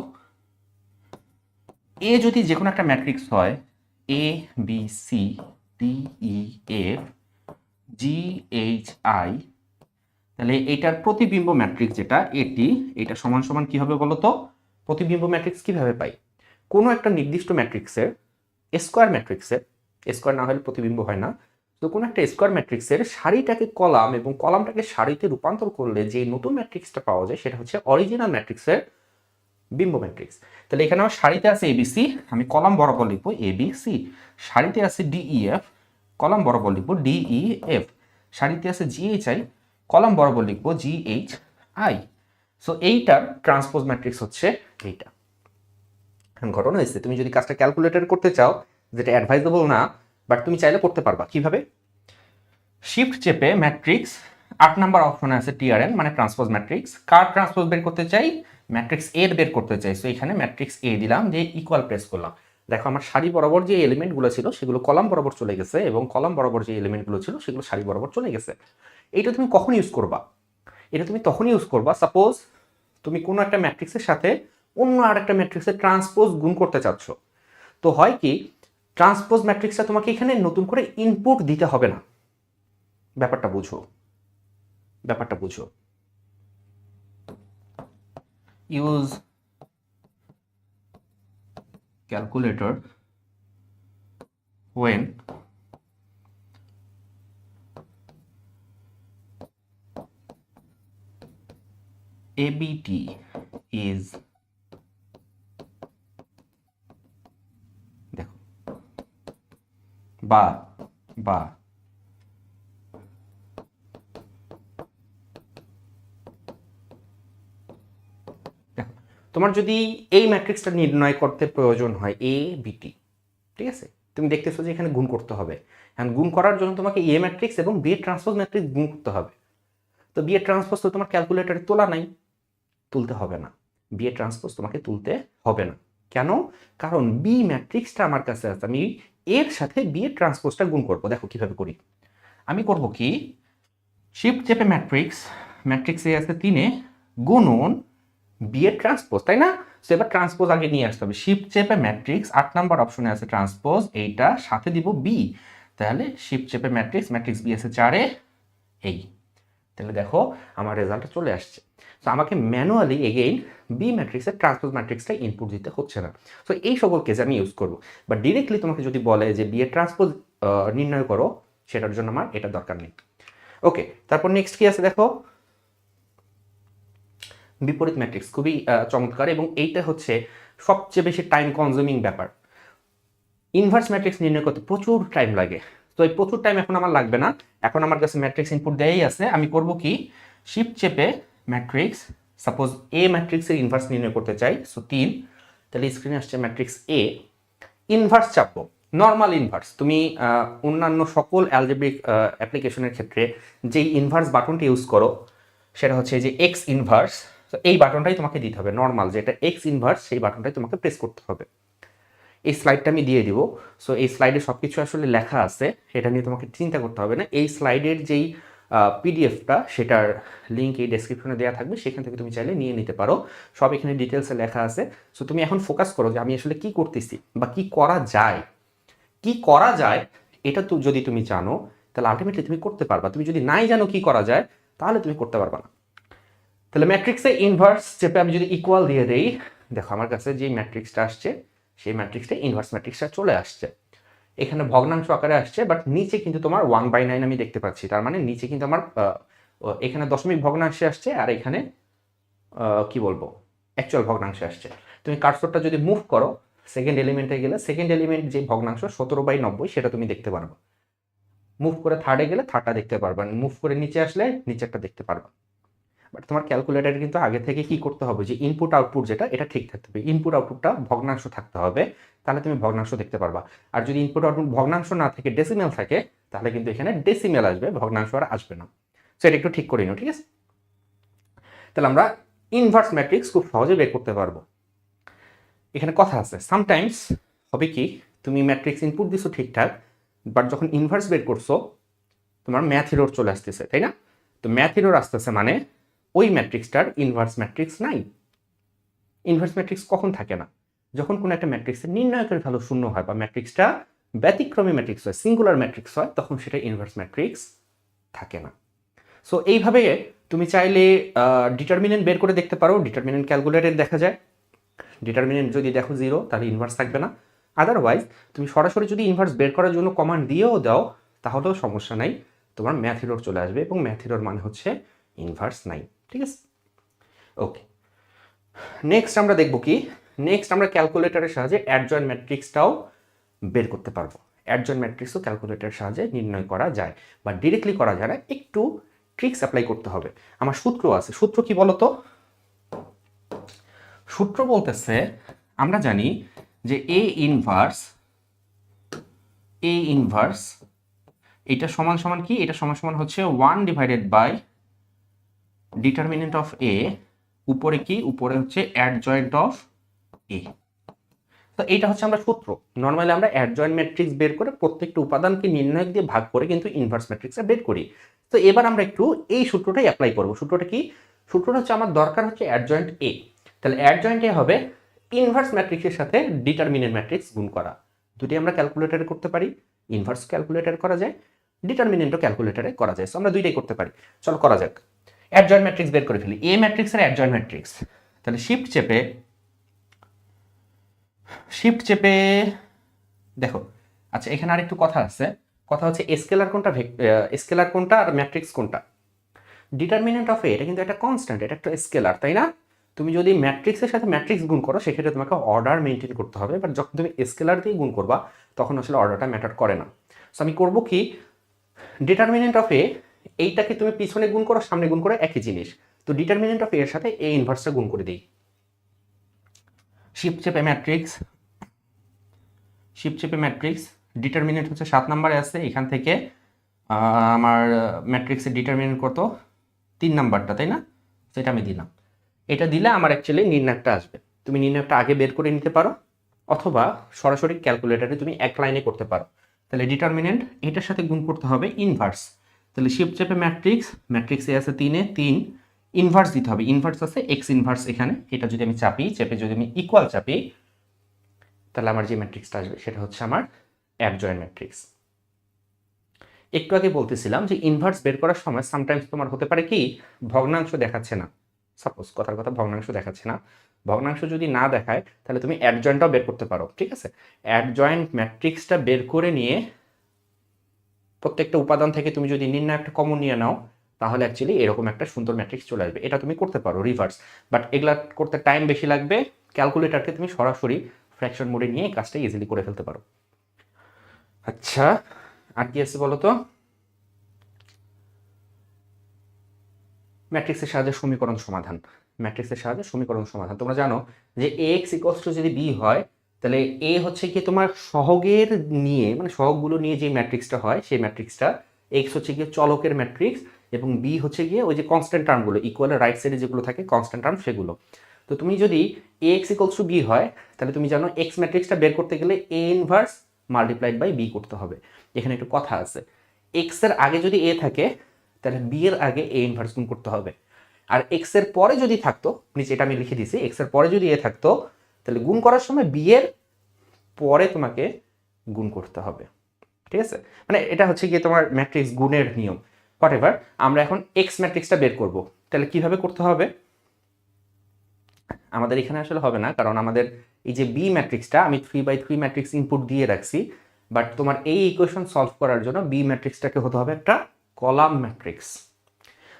এ যদি যে কোনো একটা ম্যাট্রিক্স হয়, A B C D E F G H I, তাহলে এটার প্রতিবিম্ব ম্যাট্রিক্স যেটা এটি, এটা সমান সমান কি হবে বলতো? প্রতিবিম্ব ম্যাট্রিক্স কিভাবে পাই? কোনো একটা নির্দিষ্ট ম্যাট্রিক্সের স্কোয়ার ম্যাট্রিক্সের, স্কোয়ার না হলে প্রতিবিম্ব হয় না, তো কোনো একটা স্কোয়ার ম্যাট্রিক্সের সারিটাকে কলাম এবং কলামটাকে সারিতে রূপান্তর করলে যে নতুন ম্যাট্রিক্সটা পাওয়া যায় সেটা হচ্ছে অরিজিনাল ম্যাট্রিক্সের বিম্ব ম্যাট্রিক্স। তাহলে এখানে আমার সারিতে আছে এবিসি, আমি কলাম বরাবর লিখবো এবিসি। সারিতে আছে ডিইএফ, কলাম বরাবর লিখবো ডিইএফ। সারিতে আছে জিএইচআই, কলাম বরাবর লিখবো জিএইচআই। সো এইটার ট্রান্সপোজ ম্যাট্রিক্স হচ্ছে এইটা। ঘটনা হয়েছে, তুমি যদি কাজটা ক্যালকুলেটর করতে চাও, যেটা অ্যাডভাইজেবল না, বাট তুমি চাইলে করতে পারবা। কিভাবে? শিফট চেপে ম্যাট্রিক্স 8 নাম্বার অপশনে আছে টিআরএন মানে ট্রান্সপোজ ম্যাট্রিক্স। কার ট্রান্সপোজ বের করতে চাই? ম্যাট্রিক্স এর বের করতে চাই। সো এখানে ম্যাট্রিক্স এ দিলাম, যে ইকুয়াল প্রেস করলাম। দেখো আমার সারি বরাবর যে এলিমেন্টগুলো ছিল সেগুলো কলাম বরাবর চলে গেছে, এবং কলাম বরাবর যে এলিমেন্টগুলো ছিল সেগুলো সারি বরাবর চলে গেছে। এইটা তুমি কখন ইউজ করবা? এটা তুমি তখন ইউজ করবা সাপোজ তুমি কোনো একটা ম্যাট্রিক্সের সাথে অন্য আরেকটা ম্যাট্রিক্সের ট্রান্সপোজ গুণ করতে চাচ্ছ। তো হয় কি, ট্রান্সপোজ ম্যাট্রিক্সটা তোমাকে এখানে নতুন করে ইনপুট দিতে হবে না। ব্যাপারটা বুঝো, ব্যাপারটা বুঝো। Use calculator when ABT is, দেখো, বা বা তোমার যদি এই ম্যাট্রিক্সটা নির্ণয় করতে প্রয়োজন হয় এ বিটি, ঠিক আছে, তুমি দেখতেছো যে এখানে গুণ করতে হবে। এখন গুণ করার জন্য তোমাকে এ ম্যাট্রিক্স এবং বি এর ট্রান্সপোজ ম্যাট্রিক্স গুণ করতে হবে। তো বি এর ট্রান্সপোজ তো তোমার ক্যালকুলেটরে তোলা নাই, তুলতে হবে না, বি এর ট্রান্সপোজ তোমাকে তুলতে হবে না। কেন? কারণ বি ম্যাট্রিক্সটা আমার কাছে আছে, আমি এর সাথে বি এর ট্রান্সপোজটা গুণ করবো। দেখো কিভাবে করি, আমি করব কি, শিফট চেপে ম্যাট্রিক্স এ আছে 3 গুণন বি এর ট্রান্সপোজ, তাই না? সো এবার ট্রান্সপোজ আগে নিয়ে আসতে হবে। শিফট চেপে ম্যাট্রিক্স 8 নাম্বার অপশনে আছে ট্রান্সপোজ, এইটা সাথে দিব বি, তাহলে শিফট চেপে ম্যাট্রিক্স বি আছে 4 এই, তাহলে দেখো আমার রেজাল্ট চলে আসছে। তো আমাকে ম্যানুয়ালি এগেইন বি ম্যাট্রিক্সের ট্রান্সপোজ ম্যাট্রিক্সটা ইনপুট দিতে হচ্ছে না। সো এই সকল কেসে আমি ইউজ করবো। বা ডিরেক্টলি তোমাকে যদি বলে যে বি এর ট্রান্সপোজ নির্ণয় করো, সেটার জন্য আমার এটা দরকার নেই। ওকে, তারপর নেক্সট কি আছে দেখো, বিপরীত ম্যাট্রিক্স, খুবই চমৎকার, এবং এইটা হচ্ছে সবচেয়ে বেশি টাইম কনজিউমিং ব্যাপার। ইনভার্স ম্যাট্রিক্স নির্ণয় করতে প্রচুর টাইম লাগে, তো এই প্রচুর টাইম এখন আমার লাগবে না, এখন আমার কাছে ম্যাট্রিক্স ইনপুট দেয়াই আছে। আমি করব কি, শিফট চেপে ম্যাট্রিক্স, সাপোজ এ ম্যাট্রিক্সের ইনভার্স নির্ণয় করতে চাই, সো 3, তাহলে স্ক্রিনে আসছে ম্যাট্রিক্স এ, ইনভার্স চাপবো, নর্মাল ইনভার্স। তুমি অন্যান্য সকল অ্যালজেব্রিক অ্যাপ্লিকেশনের ক্ষেত্রে যেই ইনভার্স বাটনটি ইউজ করো, সেটা হচ্ছে যে এক্স ইনভার্স, তো এই বাটনটাই তোমাকে দিতে হবে, নর্মাল যেটা এক্স ইনভার্স সেই বাটনটাই তোমাকে প্রেস করতে হবে। এই স্লাইডটা আমি দিয়ে দিব। সো এই স্লাইডে সব কিছু আসলে লেখা আছে, এটা নিয়ে তোমাকে চিন্তা করতে হবে না। এই স্লাইডের যেই পিডিএফটা, সেটার লিঙ্ক এই ডেসক্রিপশনে দেওয়া থাকবে, সেখান থেকে তুমি চাইলে নিয়ে নিতে পারো, সব এখানে ডিটেলসে লেখা আছে। সো তুমি এখন ফোকাস করো যে আমি আসলে কি করতেছি বা কি করা যায়, কি করা যায় এটা তো যদি তুমি জানো, তাহলে আলটিমেটলি তুমি করতে পারবা। তুমি যদি নাই জানো কি করা যায়, তাহলে তুমি করতে পারবা না। তাহলে ম্যাট্রিক্সে ইনভার্স চেপে আমি যদি ইকুয়াল দিয়ে দেই, দেখো আমার কাছে যে ম্যাট্রিক্সটা আসছে, সেই ম্যাট্রিক্সটা ইনভার্স ম্যাট্রিক্সটা চলে আসছে। এখানে ভগ্নাংশ আকারে আসছে, বাট নিচে কিন্তু তোমার 1/9 আমি দেখতে পাচ্ছি, তার মানে নিচে কিন্তু আমার এখানে দশমিক ভগ্নাংশে আসছে, আর এখানে কি বলবো, অ্যাকচুয়াল ভগ্নাংশে আসছে। তুমি কার্সরটা যদি মুভ করো সেকেন্ড এলিমেন্টে গেলে, সেকেন্ড এলিমেন্ট যে ভগ্নাংশ 17/90 সেটা তুমি দেখতে পারবে। মুভ করে থার্ডে গেলে থার্ডটা দেখতে পারবা, মুভ করে নিচে আসলে নিচেরটা দেখতে পারবা। বাট তোমার ক্যালকুলেটারে কিন্তু আগে থেকে কি করতে হবে, যে ইনপুট আউটপুট যেটা, এটা ঠিক থাকতে হবে, ইনপুট আউটপুটটা ভগ্নাংশ থাকতে হবে, তাহলে তুমি ভগ্নাংশ দেখতে পারবা। আর যদি ইনপুট আউটপুট ভগ্নাংশ না থাকে, ডেসিমেল থাকে, তাহলে কিন্তু এখানে ডেসিমেল আসবে, ভগ্নাংশ আর আসবে না। সো এটা একটু ঠিক করে নিও, ঠিক আছে? তাহলে আমরা ইনভার্স ম্যাট্রিক্স খুব সহজে বের করতে পারবো। এখানে কথা আছে, সামটাইমস হবে কি, তুমি ম্যাট্রিক্স ইনপুট দিছো ঠিকঠাক, বাট যখন ইনভার্স বের করছো, তোমার ম্যাথ এরর চলে আসতেছে, তাই না? তো ম্যাথ এরর আসতেছে মানে ওই ম্যাট্রিক্সটার ইনভার্স ম্যাট্রিক্স নাই। ইনভার্স ম্যাট্রিক্স কখন থাকে না? যখন কোনো একটা ম্যাট্রিক্সের নির্ণায়কের ভ্যালু শূন্য হয়, বা ম্যাট্রিক্সটা ব্যতিক্রমী ম্যাট্রিক্স হয়, সিঙ্গুলার ম্যাট্রিক্স হয়, তখন সেটা ইনভার্স ম্যাট্রিক্স থাকে না। সো এইভাবে তুমি চাইলে ডিটারমিনেন্ট বের করে দেখতে পারো, ডিটারমিনেন্ট ক্যালকুলেটর দেখা যায়, ডিটারমিনেন্ট যদি দেখো 0, তাহলে ইনভার্স থাকবে না। আদারওয়াইজ তুমি সরাসরি যদি ইনভার্স বের করার জন্য কমান্ড দিয়েও দাও, তাহলেও সমস্যা নাই, তোমার ম্যাথ এরর চলে আসবে, এবং ম্যাথ এরর মানে হচ্ছে ইনভার্স নাই, ঠিক আছে? ওকে, নেক্সট আমরা দেখব কি, নেক্সট আমরা ক্যালকুলেটরের সাহায্যে অ্যাডজয়েন্ট ম্যাট্রিক্সটাও বের করতে পারবো। অ্যাডজয়েন্ট ম্যাট্রিক্সও ক্যালকুলেটরের সাহায্যে নির্ণয় করা যায়, বা ডিরেক্টলি করা যায় না, একটু ট্রিক্স অ্যাপ্লাই করতে হবে। আমার সূত্র আছে, সূত্র কি বলতো? সূত্র বলতেছে, আমরা জানি যে এ ইনভার্স এটা সমান সমান কি, এটা সমান সমান হচ্ছে 1 ডিভাইডেড বাই ডিটারমিনেন্ট অফ এ, উপরে কি, উপরে হচ্ছে অ্যাডজয়েন্ট অফ এ। তো এইটা হচ্ছে আমরা সূত্র। নর্মালি আমরা অ্যাডজয়েন্ট ম্যাট্রিক্স বের করে প্রত্যেকটা উপাদানকে নির্ণায়ক দিয়ে ভাগ করে কিন্তু ইনভার্স ম্যাট্রিক্সটা বের করি। তো এবার আমরা একটু এই সূত্রটাই অ্যাপ্লাই করব। সূত্রটা কি? সূত্রটা হচ্ছে আমার দরকার হচ্ছে অ্যাডজয়েন্ট এ, তাহলে অ্যাডজয়েন্ট এ হবে ইনভার্স ম্যাট্রিক্সের সাথে ডিটারমিনেন্ট ম্যাট্রিক্স গুণ করা। দুটি আমরা ক্যালকুলেটরে করতে পারি, ইনভার্স ক্যালকুলেটর করা যায়, ডিটারমিনেন্টও ক্যালকুলেটরে করা যায়। সো আমরা দুইটাই করতে পারি, চলো করা যাক। অ্যাডজয়েন্ট ম্যাট্রিক্স বের করে ফেলি, এ ম্যাট্রিক্সের অ্যাডজয়েন্ট ম্যাট্রিক্স। তাহলে শিফট চেপে দেখো, আচ্ছা এখানে আরেকটু কথা আছে, কথা হচ্ছে স্কেলার কোনটা আর ম্যাট্রিক্স কোনটা। ডিটারমিনেন্ট অফ এ এটা কিন্তু একটা কনস্ট্যান্ট, এটা একটা স্কেলার, তাই না? তুমি যদি ম্যাট্রিক্সের সাথে ম্যাট্রিক্স গুণ করো, সেক্ষেত্রে তোমাকে অর্ডার মেনটেন করতে হবে, বাট যখন তুমি স্কেলার দিয়ে গুণ করবা, তখন আসলে অর্ডারটা ম্যাটার করে না। সো আমি করবো কি, ডিটারমিনেন্ট অফ এ এইটাকে তুমি পিছনে গুণ করো, সামনে গুণ করো, একই জিনিস। তো ডিটারমিনেন্ট অফ এর সাথে এ ইনভার্সটা গুণ করে দিই। শিফট চেপে ম্যাট্রিক্স ডিটারমিনেন্ট হচ্ছে 7 নম্বরে আছে, এখান থেকে আমার ম্যাট্রিক্সের ডিটারমিনেন্ট কত, 3 নাম্বারটা, তাই না? সেটা আমি দিলাম। এটা দিলে আমার অ্যাকচুয়ালি নির্ণায়কটা আসবে। তুমি নির্ণায়কটা আগে বের করে নিতে পারো, অথবা সরাসরি ক্যালকুলেটরে তুমি এক লাইনে করতে পারো। তাহলে ডিটারমিনেন্ট এটার সাথে গুণ করতে হবে ইনভার্স। তাহলে শিফট চেপে ম্যাট্রিক্সে আছে 3-এ 3, ইনভার্স দিতে হবে। ইনভার্স আছে এক্স ইনভার্স এখানে, এটা যদি আমি চেপে যদি আমি ইকুয়াল চাপি, তাহলে আমার যে ম্যাট্রিক্সটা আসবে সেটা হচ্ছে আমার অ্যাডজয়েন্ট ম্যাট্রিক্স। একটু আগে বলতেছিলাম যে ইনভার্স বের করার সময় সামটাইমস তোমার হতে পারে কি ভগ্নাংশ দেখাচ্ছে না, সাপোজ কথার কথা ভগ্নাংশ দেখাচ্ছে না। ভগ্নাংশ যদি না দেখায় তাহলে তুমি অ্যাডজয়েন্টটাও বের করতে পারো, ঠিক আছে? অ্যাডজয়েন্ট ম্যাট্রিক্সটা বের করে নিয়ে প্রত্যেকটা উপাদান থেকে তুমি যদি নির্ণায়কটা কমন নিয়ে নাও, তাহলে অ্যাকচুয়ালি এরকম একটা সুন্দর ম্যাট্রিক্স চলে আসবে। এটা তুমি করতে পারো রিভার্স, বাট এগুলা করতে টাইম বেশি লাগবে। ক্যালকুলেটরকে তুমি সরাসরি ফ্র্যাকশন মোডে নিয়ে এই কাজটা ইজিলি করে ফেলতে পারো। আচ্ছা, আর কি আছে বলো তো? ম্যাট্রিক্সের সাহায্যে সমীকরণ সমাধান। ম্যাট্রিক্সের সাহায্যে সমীকরণ সমাধান, তোমরা জানো যে এক্স ইকুয়ালস টু যদি বি হয়, তাহলে এ হচ্ছে কি তোমার সহগের নিয়ে, মানে সহগগুলো নিয়ে যে ম্যাট্রিক্সটা হয় সেই ম্যাট্রিক্সটা, এক্স হচ্ছে গিয়ে চলকের ম্যাট্রিক্স এবং বি হচ্ছে গিয়ে ওই যে কনস্ট্যান্ট টার্মগুলো, ইকুয়ালের রাইট সাইডে যেগুলো থাকে কনস্ট্যান্ট টার্ম সেগুলো। তো তুমি যদি এ এক্স ইকুয়ালস টু বি হয়, তাহলে তুমি জানো এক্স ম্যাট্রিক্সটা বের করতে গেলে A inverse multiplied by B করতে হবে। এখানে একটু কথা আছে, এক্স এর আগে যদি এ থাকে তাহলে বি এর আগে এ ইনভার্স গুণ করতে হবে। আর এক্স এর পরে যদি থাকতো, নিচে এটা আমি লিখে দিছি, এক্স এর পরে যদি এ থাকতো তাহলে গুণ করার সময় বি এর পরে তোমাকে গুণ করতে হবে, ঠিক আছে? মানে এটা হচ্ছে গিয়ে তোমার ম্যাট্রিক্স গুণের নিয়ম। হোয়াটএভার, আমরা এখন এক্স ম্যাট্রিক্সটা বের করব। তাহলে কিভাবে করতে হবে? আমাদের এখানে আসলে হবে না, কারণ আমাদের এই যে বি ম্যাট্রিক্সটা আমি 3/3 ম্যাট্রিক্স ইনপুট দিয়ে রাখছি, বাট তোমার এই ইকুয়েশন সলভ করার জন্য বি ম্যাট্রিক্সটাকে হতে হবে একটা কলাম ম্যাট্রিক্স।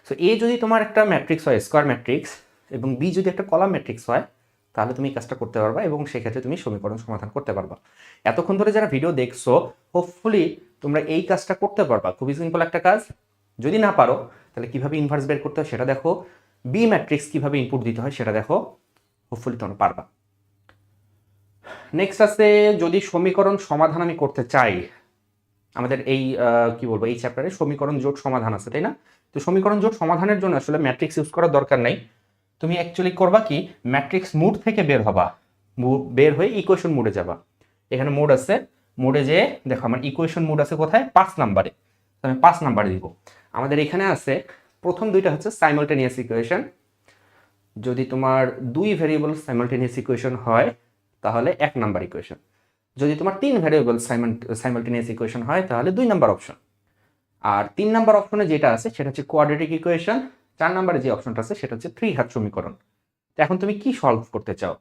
সো এ যদি তোমার একটা ম্যাট্রিক্স হয় স্কোয়ার ম্যাট্রিক্স, এবং বি যদি একটা কলাম ম্যাট্রিক্স হয়, তাহলে তুমি কাজটা করতে পারবা এবং সেক্ষেত্রে তুমি সমীকরণ সমাধান করতে পারবা। এতক্ষণ ধরে যারা ভিডিও দেখছো, হোপফুলি তোমরা এই কাজটা করতে পারবা। খুবই সিম্পল একটা কাজ। যদি না পারো তাহলে কিভাবে ইনভার্স বের করতে হয় সেটা দেখো, বি ম্যাট্রিক্স কিভাবে ইনপুট দিতে হয় সেটা দেখো, হোপফুলি তোমরা পারবা। নেক্সট আছে, যদি সমীকরণ সমাধান আমি করতে চাই, আমাদের এই কি বলবো, এই চ্যাপ্টারে সমীকরণ জোট সমাধান আছে, তাই না? তো সমীকরণ জোট সমাধানের জন্য আসলে ম্যাট্রিক্স ইউজ করার দরকার নাই। তুমি অ্যাকচুয়ালি করবা কি, ম্যাট্রিক্স মোড থেকে বের হবা, বের হয়ে ইকুয়েশন মোডে যাবা। এখানে মোড আছে, মোডে যেয়ে দেখো আমার ইকুয়েশন মোড আছে কোথায়, 5 নাম্বারে। আমি 5 নাম্বারে দিব। আমাদের এখানে আছে প্রথম দুইটা হচ্ছে সাইমালটেনিয়াস ইকুয়েশন। যদি তোমার 2 ভেরিয়েবল সাইমালটেনিয়াস ইকুয়েশন হয় তাহলে 1 নাম্বার ইকুয়েশন। যদি তোমার 3 ভেরিয়েবল সাইমালটেনিয়াস ইকুয়েশন হয় তাহলে 2 নাম্বার অপশন। আর 3 নাম্বার অপশনে যেটা আছে সেটা হচ্ছে কোয়াড্রেটিক ইকুয়েশন। 4 নাম্বারে যে অপশনটা আছে সেটা হচ্ছে 3 ঘাত সমীকরণ। তো এখন তুমি কি সলভ করতে চাও?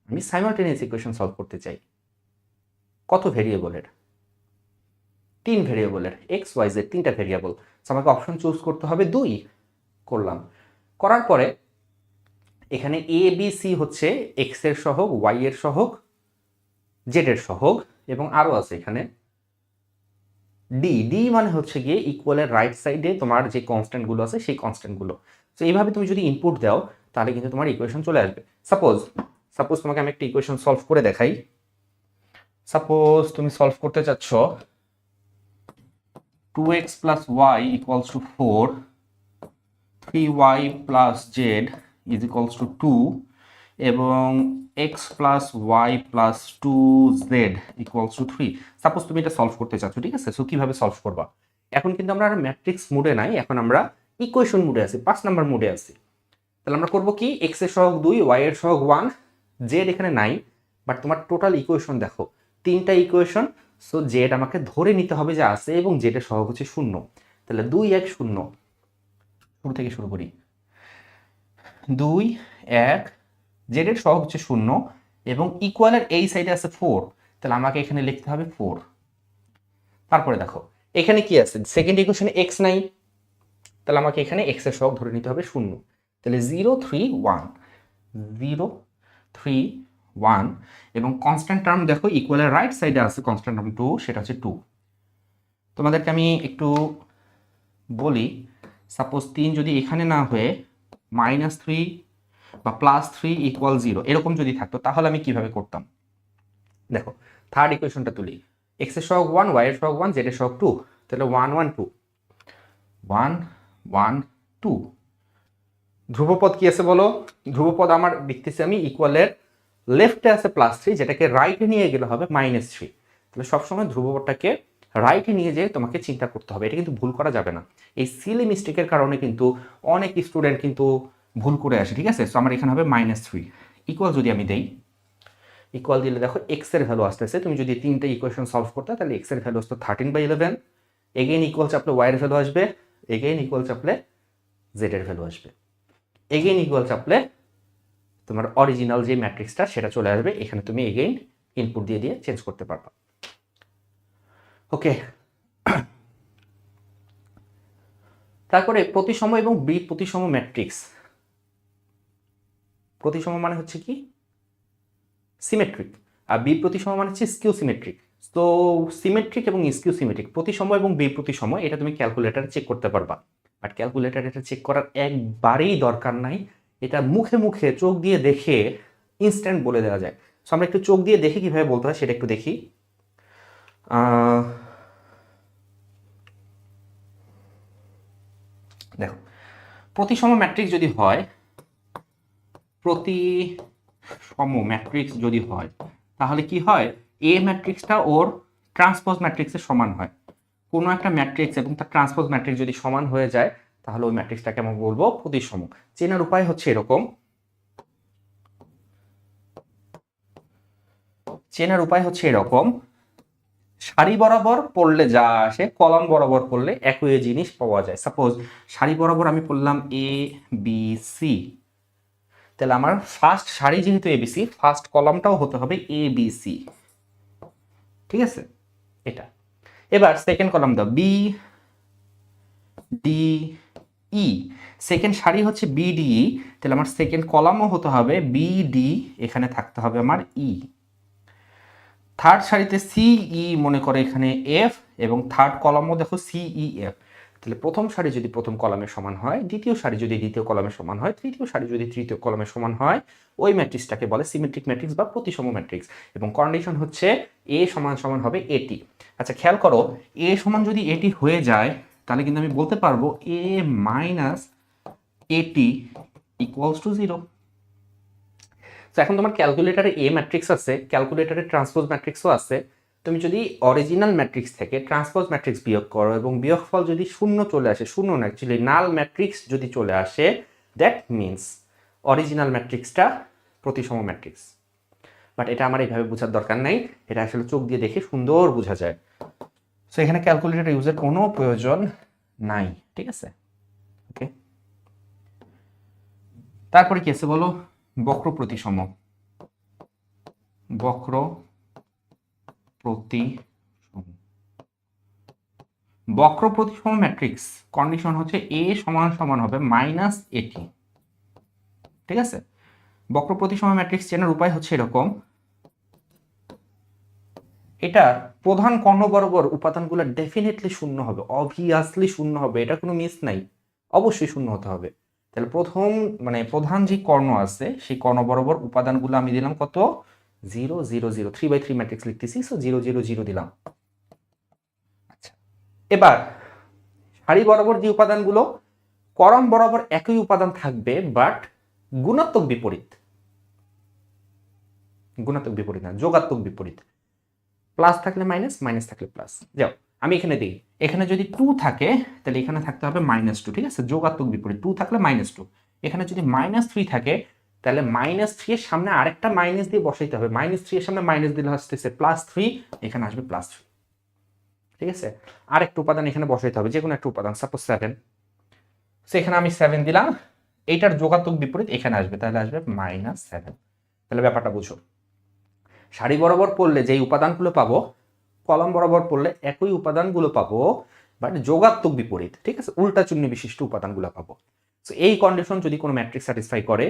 আমি সাইমালটেনিয়াস ইকুয়েশন সলভ করতে চাই। কত ভেরিয়েবলের? 3 ভেরিয়েবলের, এক্স ওয়াই জেড 3টা ভেরিয়েবল। আমাকে অপশন চুজ করতে হবে 2। করলাম, করার পরে এখানে এ বি সি হচ্ছে এক্স এর সহগ, ওয়াই এর সহগ, জেড এর সহগ, এবং আরও আছে এখানে ডি। ডি মানে হচ্ছে গিয়ে ইকুয়ালের রাইট সাইডে তোমার যে কনস্ট্যান্টগুলো আছে সেই কনস্ট্যান্টগুলো। তো এইভাবে তুমি যদি ইনপুট দাও তাহলে কিন্তু তোমার ইকুয়েশন চলে আসবে। সাপোজ তোমাকে আমি একটা ইকুয়েশন সলভ করে দেখাই। সাপোজ তুমি সলভ করতে চাচ্ছ 2x plus y equals to 4, 3y plus z is equals to 2, এবং x plus y plus 2z equals to 3। Suppose তুমি এটা সলভ করতে চাচ্ছ, ঠিক আছে? সো কিভাবে সলভ করবা? এখন কিন্তু আমরা আর ম্যাট্রিক্স মোডে নাই, এখন আমরা ইকুয়েশন মোডে আছি, 5 নাম্বার মোডে আছি। তাহলে আমরা করব কি, x এর সহগ 2, y এর সহগ 1, z এখানে নাই, বাট তোমার টোটাল ইকুয়েশন দেখো 3টা ইকুয়েশন। সো z আমাকে ধরে নিতে হবে যে আছে, এবং z এর সহগ হচ্ছে 0। তাহলে 2 1 0, শুরু থেকে শুরু করি। 2 1, z এর সহগ হচ্ছে 0 এবং ইকুয়ালের এই সাইডে আছে 4, তাহলে আমাকে এখানে লিখতে হবে 4। তারপরে দেখো এখানে কি আছে, সেকেন্ড ইকুয়েশনে x নাই, তাহলে আমাকে এখানে x এর সহগ ধরে নিতে হবে 0। তাহলে 0 3 1, 0 3 1, এবং কনস্ট্যান্ট টার্ম দেখো ইকুয়ালের রাইট সাইডে আছে কনস্ট্যান্ট টার্ম 2, সেটা হচ্ছে 2। তোমাদেরকে আমি একটু বলি, সাপোজ 3 যদি এখানে না হয়ে -3 বা +3 = 0 এরকম যদি থাকতো তাহলে আমি কিভাবে করতাম? দেখো থার্ড ইকুয়েশনটা তুলি, x এর সহগ 1, y এর সহগ 1, z এর সহগ 2, তাহলে 1 1 2, 1 1 2, ধ্রুবপদ কি আছে বলো? ধ্রুবপদ আমার দেখতেছি আমি ইকুয়ালের লেফটে আছে +3, যেটাকে রাইটে নিয়ে গেলে হবে -3। তাহলে সবসময় ধ্রুবপদটাকে রাইটে নিয়ে যেয়ে তোমাকে চিন্তা করতে হবে, এটা কিন্তু ভুল করা যাবে না। এই সিলি মিস্টেকের কারণে কিন্তু অনেক স্টুডেন্ট কিন্তু ভুল করে আসে, ঠিক আছে? সো আমার এখানে হবে -3 ইকুয়াল যদি আমি দেই, ইকুয়াল দিলে দেখো এক্স এর ভ্যালু আসতেছে। তুমি যদি তিনটে ইকুয়েশন সলভ করতে তাহলে এক্স এর ভ্যালু আসতো 13/11, এগেইন ইকুয়াল চাপলে ওয়াই এর ভ্যালু আসবে, এগেইন ইকুয়াল চাপলে জেড এর ভ্যালু আসবে, এগেইন ইকুয়াল চাপলে তোমার অরিজিনাল যে ম্যাট্রিক্সটা সেটা চলে আসবে। এখানে তুমি এগেইন ইনপুট দিয়ে দিয়ে চেঞ্জ করতে পারবা। ওকে, তারপরে প্রতিসম এবং বি প্রতিসম ম্যাট্রিক্স। প্রতিসম মানে হচ্ছে কি সিমেট্রিক, আর বি প্রতিসম মানে হচ্ছে স্কিউ সিমেট্রিক। তো সিমেট্রিক এবং স্কিউ সিমেট্রিক, প্রতিসম এবং বি প্রতিসম, এটা তুমি ক্যালকুলেটারে চেক করতে পারবা। বাট ক্যালকুলেটার এটা চেক করার একবারেই দরকার নাই, এটা মুখে মুখে চোখ দিয়ে দেখে ইনস্ট্যান্ট বলে দেওয়া যায়। সো আমরা একটু চোখ দিয়ে দেখি কিভাবে বলতে হয় সেটা একটু দেখি। দেখো, প্রতিসম ম্যাট্রিক্স যদি হয়, প্রতিসম ম্যাট্রিক্স যদি হয় তাহলে কি হয়, এ ম্যাট্রিক্সটা ওর ট্রান্সপোজ ম্যাট্রিক্সের সমান হয়। কোনো একটা ম্যাট্রিক্স এবং তার ট্রান্সপোজ ম্যাট্রিক্স যদি সমান হয়ে যায় তাহলে ওই ম্যাট্রিক্সটাকে আমরা বলবো প্রতিসম। চেনার উপায় হচ্ছে এরকম, সারি বরাবর পড়লে যা আসে কলাম বরাবর পড়লে একই জিনিস পাওয়া যায়। সাপোজ সারি বরাবর আমি পড়লাম এ বি সি, তাহলে আমার ফার্স্ট সারি যেহেতু এবিসি, ফার্স্ট কলামটাও হতে হবে এ বি সি, ঠিক আছে? এটা এবার সেকেন্ড কলাম দাও বি ডি ই, সেকেন্ড সারি হচ্ছে বি ডি ই, তাহলে আমার সেকেন্ড কলামও হতে হবে বি ডি, এখানে থাকতে হবে আমার ই। থার্ড সারিতে সিই মনে করে এখানে এফ, এবং থার্ড কলামও দেখো সিই এফ। তাহলে প্রথম সারি যদি প্রথম কলামের সমান হয়, দ্বিতীয় সারি যদি দ্বিতীয় কলামের সমান হয়, তৃতীয় সারি যদি তৃতীয় কলামের সমান হয়, ওই ম্যাট্রিক্সটাকে বলে সিমেট্রিক ম্যাট্রিক্স বা প্রতিসম ম্যাট্রিক্স। এবং কন্ডিশন হচ্ছে এ সমান সমান হবে এটি। আচ্ছা খেয়াল করো, এ সমান যদি এটি হয়ে যায় তাহলে কিন্তু আমি বলতে পারবো এ মাইনাস এটি ইকুয়ালস টু 0। তো এখন তোমার ক্যালকুলেটারে এ ম্যাট্রিক্স আছে, ক্যালকুলেটারে ট্রান্সপোজ ম্যাট্রিক্সও আছে। তুমি যদি অরিজিনাল ম্যাট্রিক্স থেকে ট্রান্সপোজ ম্যাট্রিক্স বিয়োগ করো এবং বিয়োগফল যদি শূন্য চলে আসে, শূন্য না অ্যাকচুয়ালি নাল ম্যাট্রিক্স যদি চলে আসে, দ্যাট মিনস অরিজিনাল ম্যাট্রিক্সটা প্রতিসম ম্যাট্রিক্স। বাট এটা আমার এইভাবে বোঝার দরকার নাই, এটা আসলে চোখ দিয়ে দেখে সুন্দর বোঝা যায়। সো এখানে ক্যালকুলেটর ইউজের কোনো প্রয়োজন নাই, ঠিক আছে? ওকে, তারপরে কি আছে বলো? বক্র প্রতিসম, বক্র প্রতিসম, বক্র প্রতিসম ম্যাট্রিক্স কন্ডিশন হচ্ছে এ সমান সমান হবে মাইনাস এটি, ঠিক আছে? বক্র প্রতিসম ম্যাট্রিক্স চেনার উপায় হচ্ছে এরকম, এটা প্রধান কর্ণ বরাবর উপাদানগুলো ডেফিনেটলি শূন্য হবে, অবভিয়াসলি শূন্য হবে, এটা কোনো মিস নাই, অবশ্যই শূন্য হতে হবে। তাহলে প্রথম মানে প্রধান যে কর্ণ আছে সেই কর্ণ বরাবর উপাদানগুলো আমি দিলাম কত, 0 0 0, 3/3 ম্যাট্রিক্স লিখতেছি, সো 0 0 0 দিলাম। আচ্ছা, এবার সারি বরাবর যে উপাদানগুলো, কলাম বরাবর একই উপাদান থাকবে বাট গুণাত্মক বিপরীত, গুণাত্মক বিপরীত না, যোগাত্মক বিপরীত। প্লাস থাকলে মাইনাস, মাইনাস থাকলে প্লাস। যাও আমি এখানে দিই, এখানে যদি 2 থাকে তাহলে এখানে থাকতে হবে -2, ঠিক আছে? যোগাত্মক বিপরীত, 2 থাকলে -2। এখানে যদি -3 থাকে তাহলে -3 এর সামনে আরেকটা মাইনাস দিয়ে বসাইতে হবে, -3 এর সামনে মাইনাস দিলে আসতেছে +3, এখানে আসবে +3, ঠিক আছে? আরেকটা উপাদান এখানে বসাইতে হবে, যে কোনো একটা উপাদান, সাপোজ 7, সেখানে আমি 7 দিলাম, এইটার যোগাত্মক বিপরীত এখানে আসবে, তাহলে আসবে -7। তাহলে ব্যাপারটা বুঝো, সারি বরাবর পড়লে যেই উপাদানগুলো পাবো, কলাম বরাবর পড়লে একই উপাদানগুলো পাবো বাট যোগাত্মক বিপরীত, ঠিক আছে? উল্টা চিহ্ন বিশিষ্ট উপাদানগুলো পাবো। সো এই কন্ডিশন যদি কোনো ম্যাট্রিক্স স্যাটিসফাই করে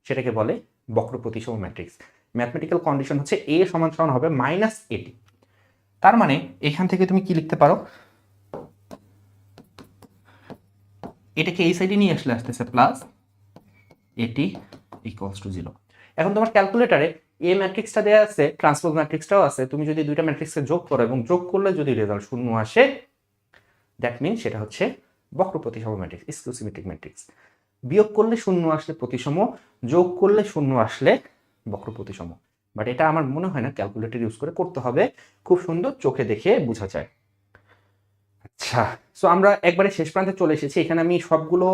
সেটাকে বলে বক্র প্রতিসম ম্যাট্রিক্স। ম্যাথমেটিক্যাল কন্ডিশন হচ্ছে এ সমান সমান হবে -এটি। তার মানে এখান থেকে তুমি কি লিখতে পারো, এটাকে এই সাইডে নিয়ে আসলে আসতেছে প্লাস এটি ইকুয়ালস টু 0। এখন তোমার ক্যালকুলেটারে এ ম্যাট্রিক্সটা দেওয়া আছে, ট্রান্সপোজ ম্যাট্রিক্সটাও আছে, তুমি যদি দুইটা ম্যাট্রিক্সকে যোগ করো এবং যোগ করলে যদি রেজাল্ট শূন্য আসে, দ্যাট মিন সেটা হচ্ছে বক্র প্রতিসম ম্যাট্রিক্স, স্কিউ সিমেট্রিক ম্যাট্রিক্স। বিয়োগ করলে শূন্য আসলে প্রতিসম, যোগ করলে শূন্য আসলে বক্র প্রতিসম। বাট এটা আমার মনে হয় না ক্যালকুলেটর ইউজ করে করতে হবে, খুব সুন্দর চোখে দেখে বোঝা যায়। আচ্ছা, সো আমরা একবারে শেষ প্রান্তে চলে এসেছি। এখানে আমি সবগুলো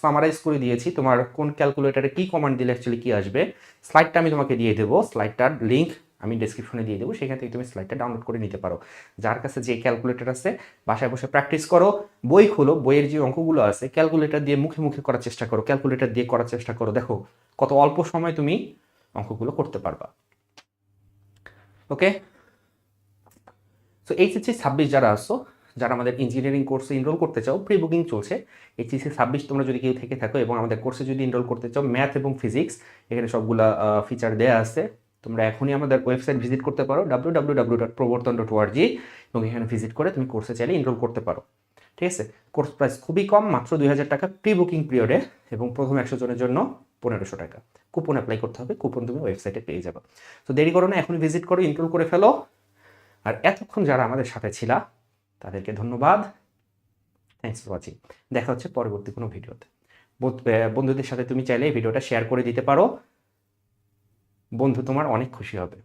সামারাইজ করে দিয়েছি, তোমার কোন ক্যালকুলেটরে কি কমান্ড দিলে অ্যাকচুয়ালি কি আসবে। স্লাইডটা আমি তোমাকে দিয়ে দেবো, স্লাইডটার লিঙ্ক আমি ডেসক্রিপশনে দিয়ে দেবো, সেখান থেকে তুমি স্লাইডটা ডাউনলোড করে নিতে পারো। যার কাছে যে ক্যালকুলেটর আছে বাসায় বসে প্র্যাকটিস করো, বই খোলো, বইয়ের যে অঙ্কগুলো আছে ক্যালকুলেটর দিয়ে মুখে মুখে করার চেষ্টা করো, ক্যালকুলেটর দিয়ে করার চেষ্টা করো, দেখো কত অল্প সময় তুমি অঙ্কগুলো করতে পারবা। ওকে, সো এইচএসসি 26 যারা আসো, যারা আমাদের ইঞ্জিনিয়ারিং কোর্সে এনরোল করতে চাও, প্রি বুকিং চলছে। এইচএসসি 26 তোমরা যদি কেউ থেকে থাকো এবং আমাদের কোর্সে যদি এনরোল করতে চাও, ম্যাথ এবং ফিজিক্স এখানে সবগুলা ফিচার দেওয়া আছে। তোমরা এখনই আমাদের ওয়েবসাইট ভিজিট করতে পারো www.proborton.org এবং এখানে ভিজিট করে তুমি কোর্সে চাইলে এনরোল করতে পারো। ঠিক আছে, কোর্স প্রাইস খুবই কম, মাত্র 2000 টাকা প্রি বুকিং পিরিয়ডে, এবং প্রথম 100 জনের জন্য 1500 টাকা। কুপন অ্যাপ্লাই করতে হবে, কুপন তুমি ওয়েবসাইটে পেয়ে যাবে। তো দেরি করো না, এখনই ভিজিট করো, এনরোল করে ফেলো। আর এতক্ষণ যারা আমাদের সাথে ছিলা তাদেরকে ধন্যবাদ। Thanks for watching. দেখা হচ্ছে পরবর্তী কোনো ভিডিওতে। বন্ধুদের সাথে তুমি চাইলে এই ভিডিওটা শেয়ার করে দিতে পারো, বন্ধু তোমার অনেক খুশি হবে।